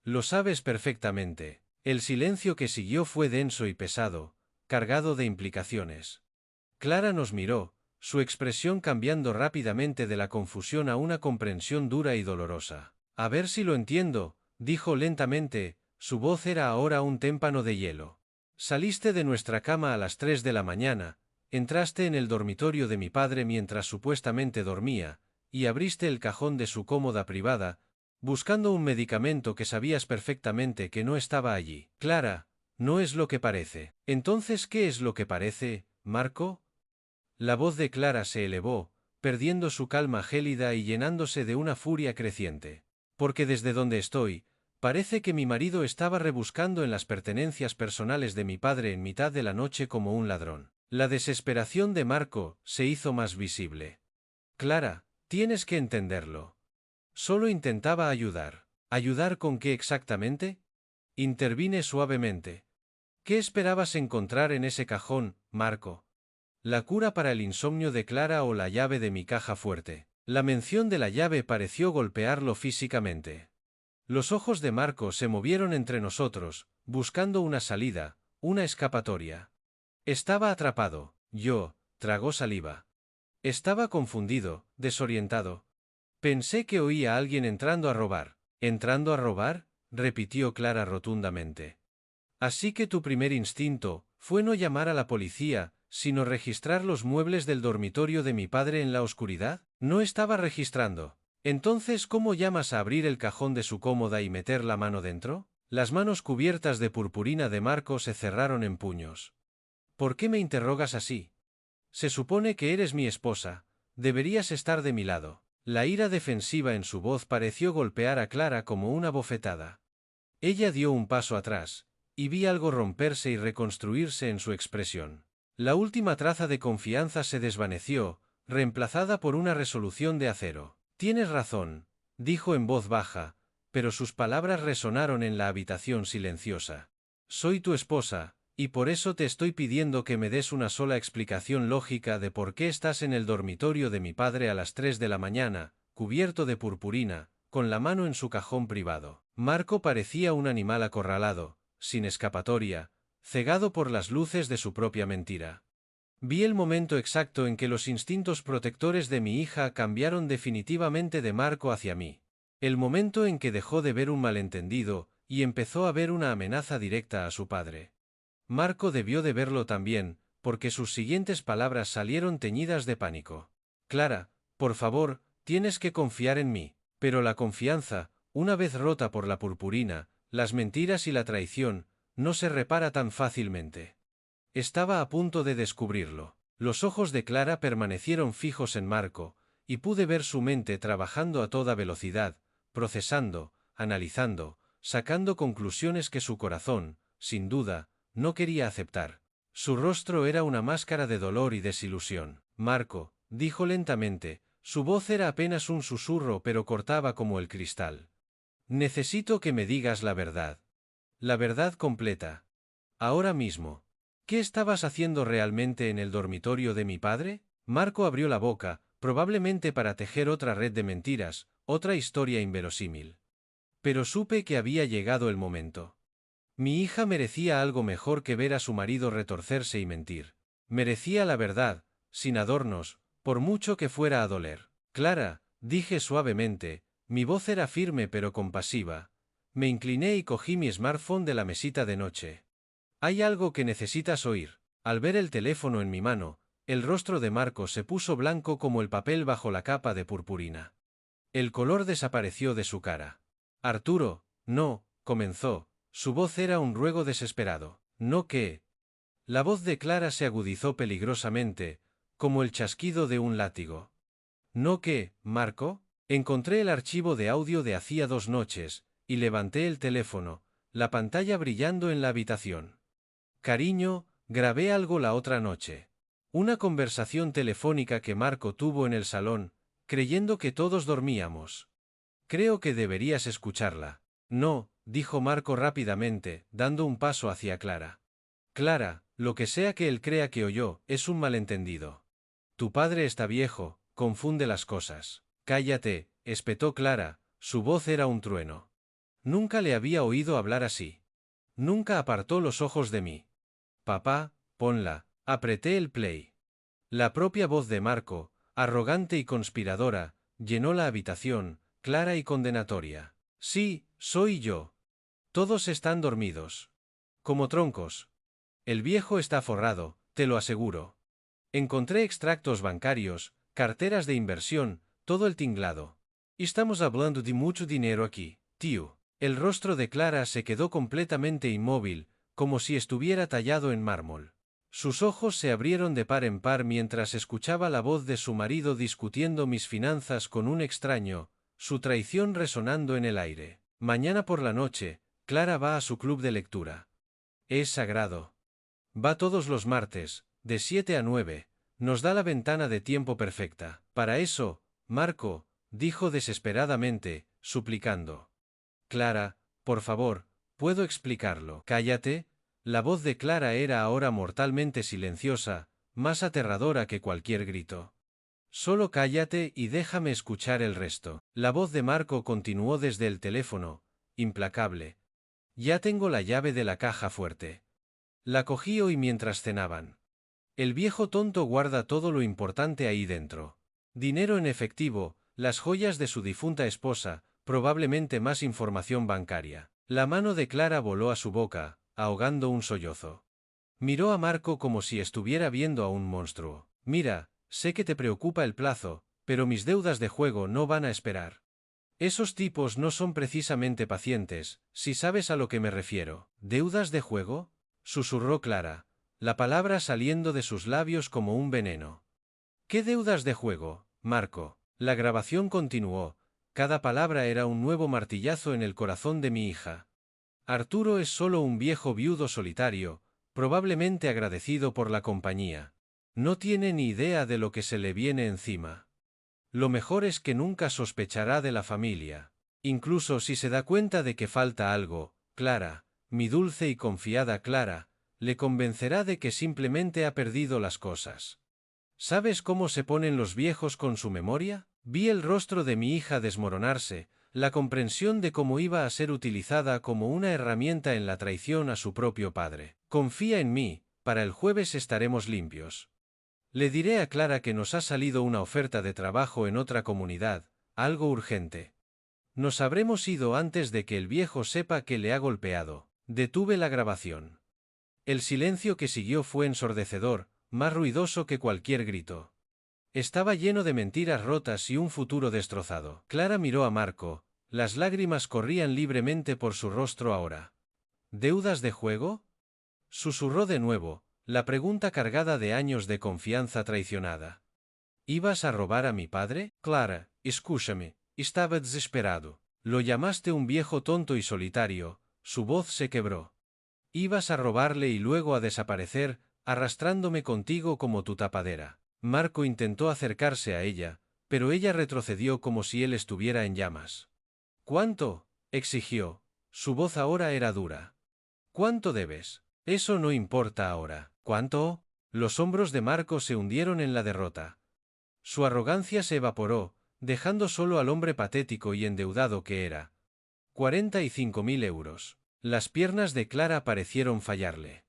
Lo sabes perfectamente. El silencio que siguió fue denso y pesado, cargado de implicaciones. Clara nos miró, su expresión cambiando rápidamente de la confusión a una comprensión dura y dolorosa. A ver si lo entiendo, dijo lentamente, su voz era ahora un témpano de hielo. Saliste de nuestra cama a las 3 de la mañana, entraste en el dormitorio de mi padre mientras supuestamente dormía, y abriste el cajón de su cómoda privada, buscando un medicamento que sabías perfectamente que no estaba allí. Clara, no es lo que parece. Entonces, ¿qué es lo que parece, Marco? La voz de Clara se elevó, perdiendo su calma gélida y llenándose de una furia creciente. Porque desde donde estoy, parece que mi marido estaba rebuscando en las pertenencias personales de mi padre en mitad de la noche como un ladrón. La desesperación de Marco se hizo más visible. Clara, tienes que entenderlo. Solo intentaba ayudar. ¿Ayudar con qué exactamente? Intervine suavemente. ¿Qué esperabas encontrar en ese cajón, Marco? ¿La cura para el insomnio de Clara o la llave de mi caja fuerte? La mención de la llave pareció golpearlo físicamente. Los ojos de Marco se movieron entre nosotros, buscando una salida, una escapatoria. Estaba atrapado. Tragó saliva. Estaba confundido, desorientado. Pensé que oía a alguien entrando a robar. ¿Entrando a robar?, repitió Clara rotundamente. Así que tu primer instinto fue no llamar a la policía, sino registrar los muebles del dormitorio de mi padre en la oscuridad. No estaba registrando. Entonces, ¿cómo llamas a abrir el cajón de su cómoda y meter la mano dentro? Las manos cubiertas de purpurina de Marco se cerraron en puños. ¿Por qué me interrogas así? Se supone que eres mi esposa. Deberías estar de mi lado. La ira defensiva en su voz pareció golpear a Clara como una bofetada. Ella dio un paso atrás, y vi algo romperse y reconstruirse en su expresión. La última traza de confianza se desvaneció, reemplazada por una resolución de acero. Tienes razón, dijo en voz baja, pero sus palabras resonaron en la habitación silenciosa. Soy tu esposa, y por eso te estoy pidiendo que me des una sola explicación lógica de por qué estás en el dormitorio de mi padre a las 3 de la mañana, cubierto de purpurina, con la mano en su cajón privado. Marco parecía un animal acorralado, sin escapatoria, cegado por las luces de su propia mentira. Vi el momento exacto en que los instintos protectores de mi hija cambiaron definitivamente de Marco hacia mí. El momento en que dejó de ver un malentendido y empezó a ver una amenaza directa a su padre. Marco debió de verlo también, porque sus siguientes palabras salieron teñidas de pánico. Clara, por favor, tienes que confiar en mí. Pero la confianza, una vez rota por la purpurina, las mentiras y la traición, no se repara tan fácilmente. Estaba a punto de descubrirlo. Los ojos de Clara permanecieron fijos en Marco, y pude ver su mente trabajando a toda velocidad, procesando, analizando, sacando conclusiones que su corazón, sin duda, no quería aceptar. Su rostro era una máscara de dolor y desilusión. Marco, dijo lentamente, su voz era apenas un susurro pero cortaba como el cristal. Necesito que me digas la verdad. La verdad completa. Ahora mismo. ¿Qué estabas haciendo realmente en el dormitorio de mi padre? Marco abrió la boca, probablemente para tejer otra red de mentiras, otra historia inverosímil. Pero supe que había llegado el momento. Mi hija merecía algo mejor que ver a su marido retorcerse y mentir. Merecía la verdad, sin adornos, por mucho que fuera a doler. Clara, dije suavemente, mi voz era firme pero compasiva. Me incliné y cogí mi smartphone de la mesita de noche. Hay algo que necesitas oír. Al ver el teléfono en mi mano, el rostro de Marco se puso blanco como el papel bajo la capa de purpurina. El color desapareció de su cara. Arturo, no, comenzó. Su voz era un ruego desesperado. ¿No qué? La voz de Clara se agudizó peligrosamente, como el chasquido de un látigo. ¿No qué, Marco? Encontré el archivo de audio de hacía 2 noches, y levanté el teléfono, la pantalla brillando en la habitación. Cariño, grabé algo la otra noche. Una conversación telefónica que Marco tuvo en el salón, creyendo que todos dormíamos. Creo que deberías escucharla. No, dijo Marco rápidamente, dando un paso hacia Clara. Clara, lo que sea que él crea que oyó, es un malentendido. Tu padre está viejo, confunde las cosas. Cállate, espetó Clara, su voz era un trueno. Nunca le había oído hablar así. Nunca apartó los ojos de mí. Papá, ponla, apreté el play. La propia voz de Marco, arrogante y conspiradora, llenó la habitación, clara y condenatoria. Sí, soy yo. Todos están dormidos. Como troncos. El viejo está forrado, te lo aseguro. Encontré extractos bancarios, carteras de inversión, todo el tinglado. Estamos hablando de mucho dinero aquí, tío. El rostro de Clara se quedó completamente inmóvil, como si estuviera tallado en mármol. Sus ojos se abrieron de par en par mientras escuchaba la voz de su marido discutiendo mis finanzas con un extraño, su traición resonando en el aire. Mañana por la noche, Clara va a su club de lectura. Es sagrado. Va todos los martes, de 7 a 9, nos da la ventana de tiempo perfecta. Para eso, Marco, dijo desesperadamente, suplicando. Clara, por favor, puedo explicarlo. Cállate. La voz de Clara era ahora mortalmente silenciosa, más aterradora que cualquier grito. Solo cállate y déjame escuchar el resto. La voz de Marco continuó desde el teléfono, implacable. Ya tengo la llave de la caja fuerte. La cogí hoy mientras cenaban. El viejo tonto guarda todo lo importante ahí dentro. Dinero en efectivo, las joyas de su difunta esposa, probablemente más información bancaria. La mano de Clara voló a su boca, ahogando un sollozo. Miró a Marco como si estuviera viendo a un monstruo. Mira, sé que te preocupa el plazo, pero mis deudas de juego no van a esperar. Esos tipos no son precisamente pacientes, si sabes a lo que me refiero. ¿Deudas de juego? Susurró Clara, la palabra saliendo de sus labios como un veneno. ¿Qué deudas de juego, Marco? La grabación continuó, cada palabra era un nuevo martillazo en el corazón de mi hija. Arturo es solo un viejo viudo solitario, probablemente agradecido por la compañía. No tiene ni idea de lo que se le viene encima. Lo mejor es que nunca sospechará de la familia. Incluso si se da cuenta de que falta algo, Clara, mi dulce y confiada Clara, le convencerá de que simplemente ha perdido las cosas. ¿Sabes cómo se ponen los viejos con su memoria? Vi el rostro de mi hija desmoronarse, la comprensión de cómo iba a ser utilizada como una herramienta en la traición a su propio padre. Confía en mí, para el jueves estaremos limpios. Le diré a Clara que nos ha salido una oferta de trabajo en otra comunidad, algo urgente. Nos habremos ido antes de que el viejo sepa que le ha golpeado. Detuve la grabación. El silencio que siguió fue ensordecedor, más ruidoso que cualquier grito. Estaba lleno de mentiras rotas y un futuro destrozado. Clara miró a Marco, las lágrimas corrían libremente por su rostro ahora. ¿Deudas de juego? Susurró de nuevo, la pregunta cargada de años de confianza traicionada. ¿Ibas a robar a mi padre? Clara, escúchame, estaba desesperado. Lo llamaste un viejo tonto y solitario, su voz se quebró. Ibas a robarle y luego a desaparecer, arrastrándome contigo como tu tapadera. Marco intentó acercarse a ella, pero ella retrocedió como si él estuviera en llamas. ¿Cuánto? Exigió. Su voz ahora era dura. ¿Cuánto debes? Eso no importa ahora. ¿Cuánto? Los hombros de Marco se hundieron en la derrota. Su arrogancia se evaporó, dejando solo al hombre patético y endeudado que era. 45.000 euros. Las piernas de Clara parecieron fallarle.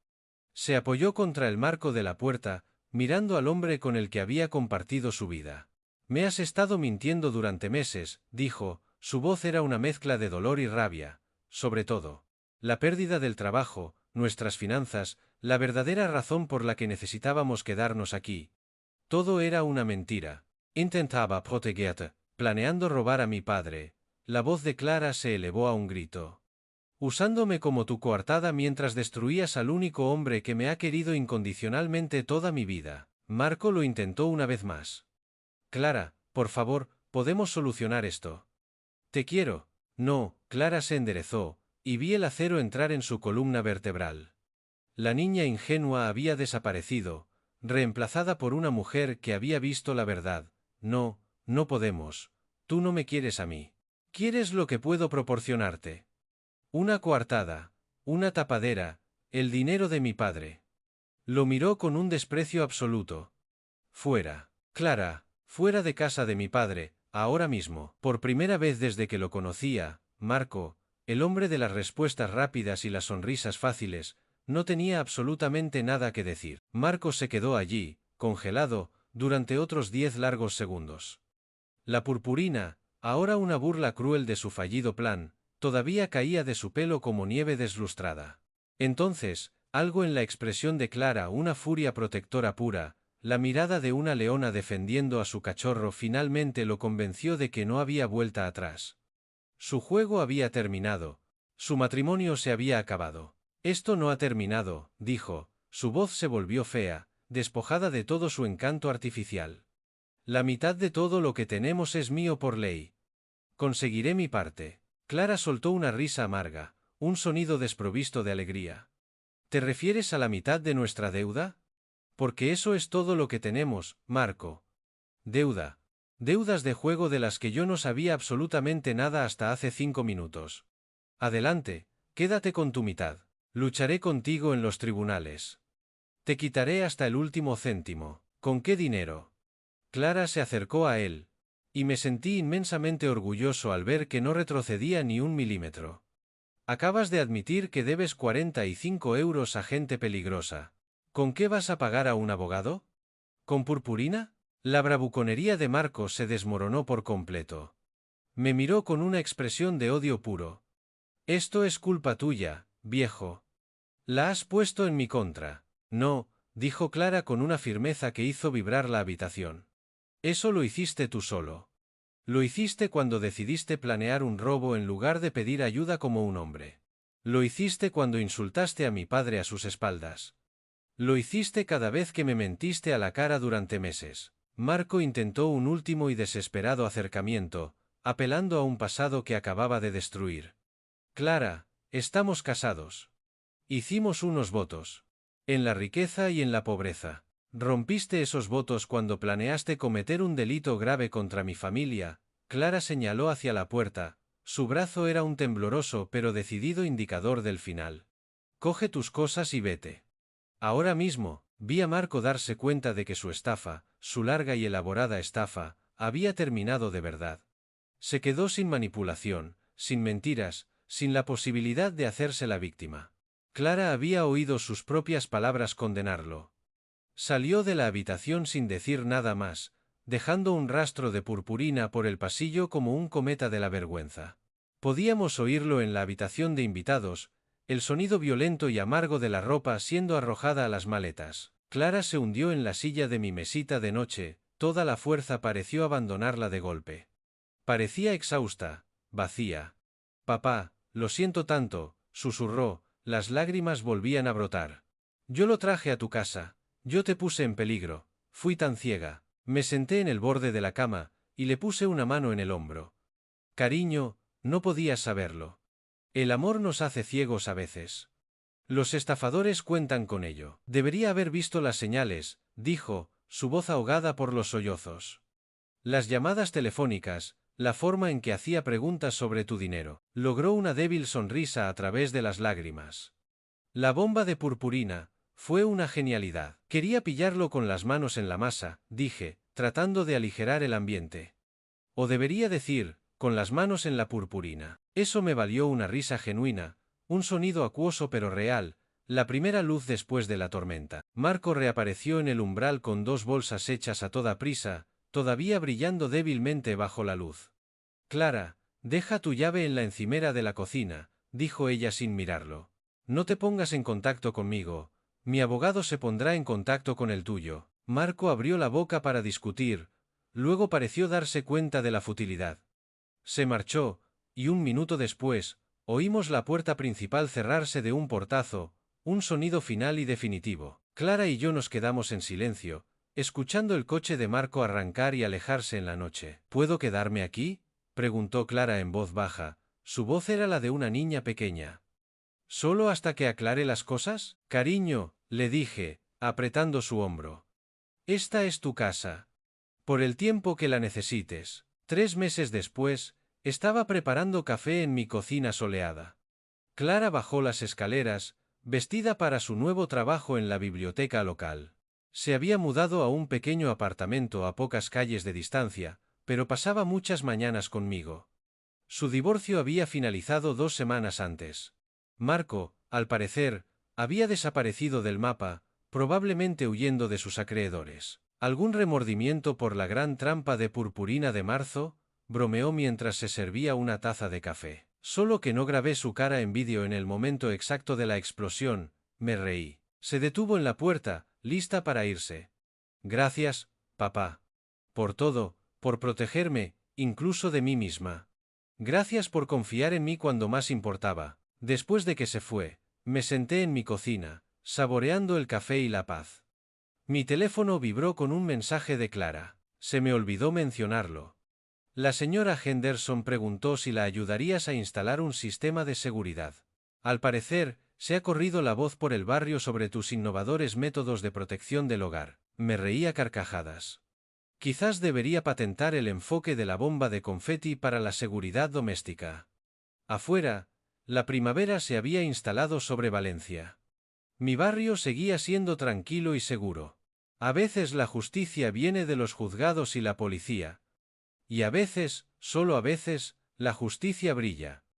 Se apoyó contra el marco de la puerta, mirando al hombre con el que había compartido su vida. Me has estado mintiendo durante meses, dijo, su voz era una mezcla de dolor y rabia, sobre todo. La pérdida del trabajo, nuestras finanzas, la verdadera razón por la que necesitábamos quedarnos aquí. Todo era una mentira. Intentaba protegerte, planeando robar a mi padre. La voz de Clara se elevó a un grito. Usándome como tu coartada mientras destruías al único hombre que me ha querido incondicionalmente toda mi vida. Marco lo intentó una vez más. Clara, por favor, podemos solucionar esto. Te quiero. No, Clara se enderezó, y vi el acero entrar en su columna vertebral. La niña ingenua había desaparecido, reemplazada por una mujer que había visto la verdad. No, no podemos. Tú no me quieres a mí. ¿Quieres lo que puedo proporcionarte? Una coartada, una tapadera, el dinero de mi padre. Lo miró con un desprecio absoluto. Fuera, Clara, fuera de casa de mi padre, ahora mismo. Por primera vez desde que lo conocía, Marco, el hombre de las respuestas rápidas y las sonrisas fáciles, no tenía absolutamente nada que decir. Marco se quedó allí, congelado, durante otros 10 largos segundos. La purpurina, ahora una burla cruel de su fallido plan, todavía caía de su pelo como nieve deslustrada. Entonces, algo en la expresión de Clara, una furia protectora pura, la mirada de una leona defendiendo a su cachorro finalmente lo convenció de que no había vuelta atrás. Su juego había terminado, su matrimonio se había acabado. Esto no ha terminado, dijo, su voz se volvió fea, despojada de todo su encanto artificial. La mitad de todo lo que tenemos es mío por ley. Conseguiré mi parte. Clara soltó una risa amarga, un sonido desprovisto de alegría. ¿Te refieres a la mitad de nuestra deuda? Porque eso es todo lo que tenemos, Marco. Deuda. Deudas de juego de las que yo no sabía absolutamente nada hasta hace 5 minutos. Adelante, quédate con tu mitad. Lucharé contigo en los tribunales. Te quitaré hasta el último céntimo. ¿Con qué dinero? Clara se acercó a él. Y me sentí inmensamente orgulloso al ver que no retrocedía ni un milímetro. Acabas de admitir que debes 45 euros a gente peligrosa. ¿Con qué vas a pagar a un abogado? ¿Con purpurina? La bravuconería de Marcos se desmoronó por completo. Me miró con una expresión de odio puro. Esto es culpa tuya, viejo. La has puesto en mi contra. No, dijo Clara con una firmeza que hizo vibrar la habitación. Eso lo hiciste tú solo. Lo hiciste cuando decidiste planear un robo en lugar de pedir ayuda como un hombre. Lo hiciste cuando insultaste a mi padre a sus espaldas. Lo hiciste cada vez que me mentiste a la cara durante meses. Marco intentó un último y desesperado acercamiento, apelando a un pasado que acababa de destruir. Clara, estamos casados. Hicimos unos votos. En la riqueza y en la pobreza. Rompiste esos votos cuando planeaste cometer un delito grave contra mi familia. Clara señaló hacia la puerta, su brazo era un tembloroso pero decidido indicador del final. Coge tus cosas y vete. Ahora mismo, vi a Marco darse cuenta de que su estafa, su larga y elaborada estafa, había terminado de verdad. Se quedó sin manipulación, sin mentiras, sin la posibilidad de hacerse la víctima. Clara había oído sus propias palabras condenarlo. Salió de la habitación sin decir nada más, dejando un rastro de purpurina por el pasillo como un cometa de la vergüenza. Podíamos oírlo en la habitación de invitados, el sonido violento y amargo de la ropa siendo arrojada a las maletas. Clara se hundió en la silla de mi mesita de noche, toda la fuerza pareció abandonarla de golpe. Parecía exhausta, vacía. Papá, lo siento tanto, susurró, las lágrimas volvían a brotar. Yo lo traje a tu casa, yo te puse en peligro, fui tan ciega. Me senté en el borde de la cama, y le puse una mano en el hombro. Cariño, no podías saberlo. El amor nos hace ciegos a veces. Los estafadores cuentan con ello. Debería haber visto las señales, dijo, su voz ahogada por los sollozos. Las llamadas telefónicas, la forma en que hacía preguntas sobre tu dinero. Logró una débil sonrisa a través de las lágrimas. La bomba de purpurina, fue una genialidad. Quería pillarlo con las manos en la masa, dije, tratando de aligerar el ambiente. O debería decir, con las manos en la purpurina. Eso me valió una risa genuina, un sonido acuoso pero real, la primera luz después de la tormenta. Marco reapareció en el umbral con 2 bolsas hechas a toda prisa, todavía brillando débilmente bajo la luz. Clara, deja tu llave en la encimera de la cocina, dijo ella sin mirarlo. No te pongas en contacto conmigo, mi abogado se pondrá en contacto con el tuyo. Marco abrió la boca para discutir, luego pareció darse cuenta de la futilidad. Se marchó, y un minuto después, oímos la puerta principal cerrarse de un portazo, un sonido final y definitivo. Clara y yo nos quedamos en silencio, escuchando el coche de Marco arrancar y alejarse en la noche. ¿Puedo quedarme aquí?, preguntó Clara en voz baja, su voz era la de una niña pequeña. ¿Solo hasta que aclare las cosas? Cariño, le dije, apretando su hombro. Esta es tu casa. Por el tiempo que la necesites. 3 meses después, estaba preparando café en mi cocina soleada. Clara bajó las escaleras, vestida para su nuevo trabajo en la biblioteca local. Se había mudado a un pequeño apartamento a pocas calles de distancia, pero pasaba muchas mañanas conmigo. Su divorcio había finalizado 2 semanas antes. Marco, al parecer, había desaparecido del mapa, probablemente huyendo de sus acreedores. ¿Algún remordimiento por la gran trampa de purpurina de marzo?, bromeó mientras se servía una taza de café. Solo que no grabé su cara en vídeo en el momento exacto de la explosión, me reí. Se detuvo en la puerta, lista para irse. Gracias, papá. Por todo, por protegerme, incluso de mí misma. Gracias por confiar en mí cuando más importaba. Después de que se fue, me senté en mi cocina, saboreando el café y la paz. Mi teléfono vibró con un mensaje de Clara. Se me olvidó mencionarlo. La señora Henderson preguntó si la ayudarías a instalar un sistema de seguridad. Al parecer, se ha corrido la voz por el barrio sobre tus innovadores métodos de protección del hogar. Me reí a carcajadas. Quizás debería patentar el enfoque de la bomba de confeti para la seguridad doméstica. Afuera, la primavera se había instalado sobre Valencia. Mi barrio seguía siendo tranquilo y seguro. A veces la justicia viene de los juzgados y la policía. Y a veces, solo a veces, la justicia brilla.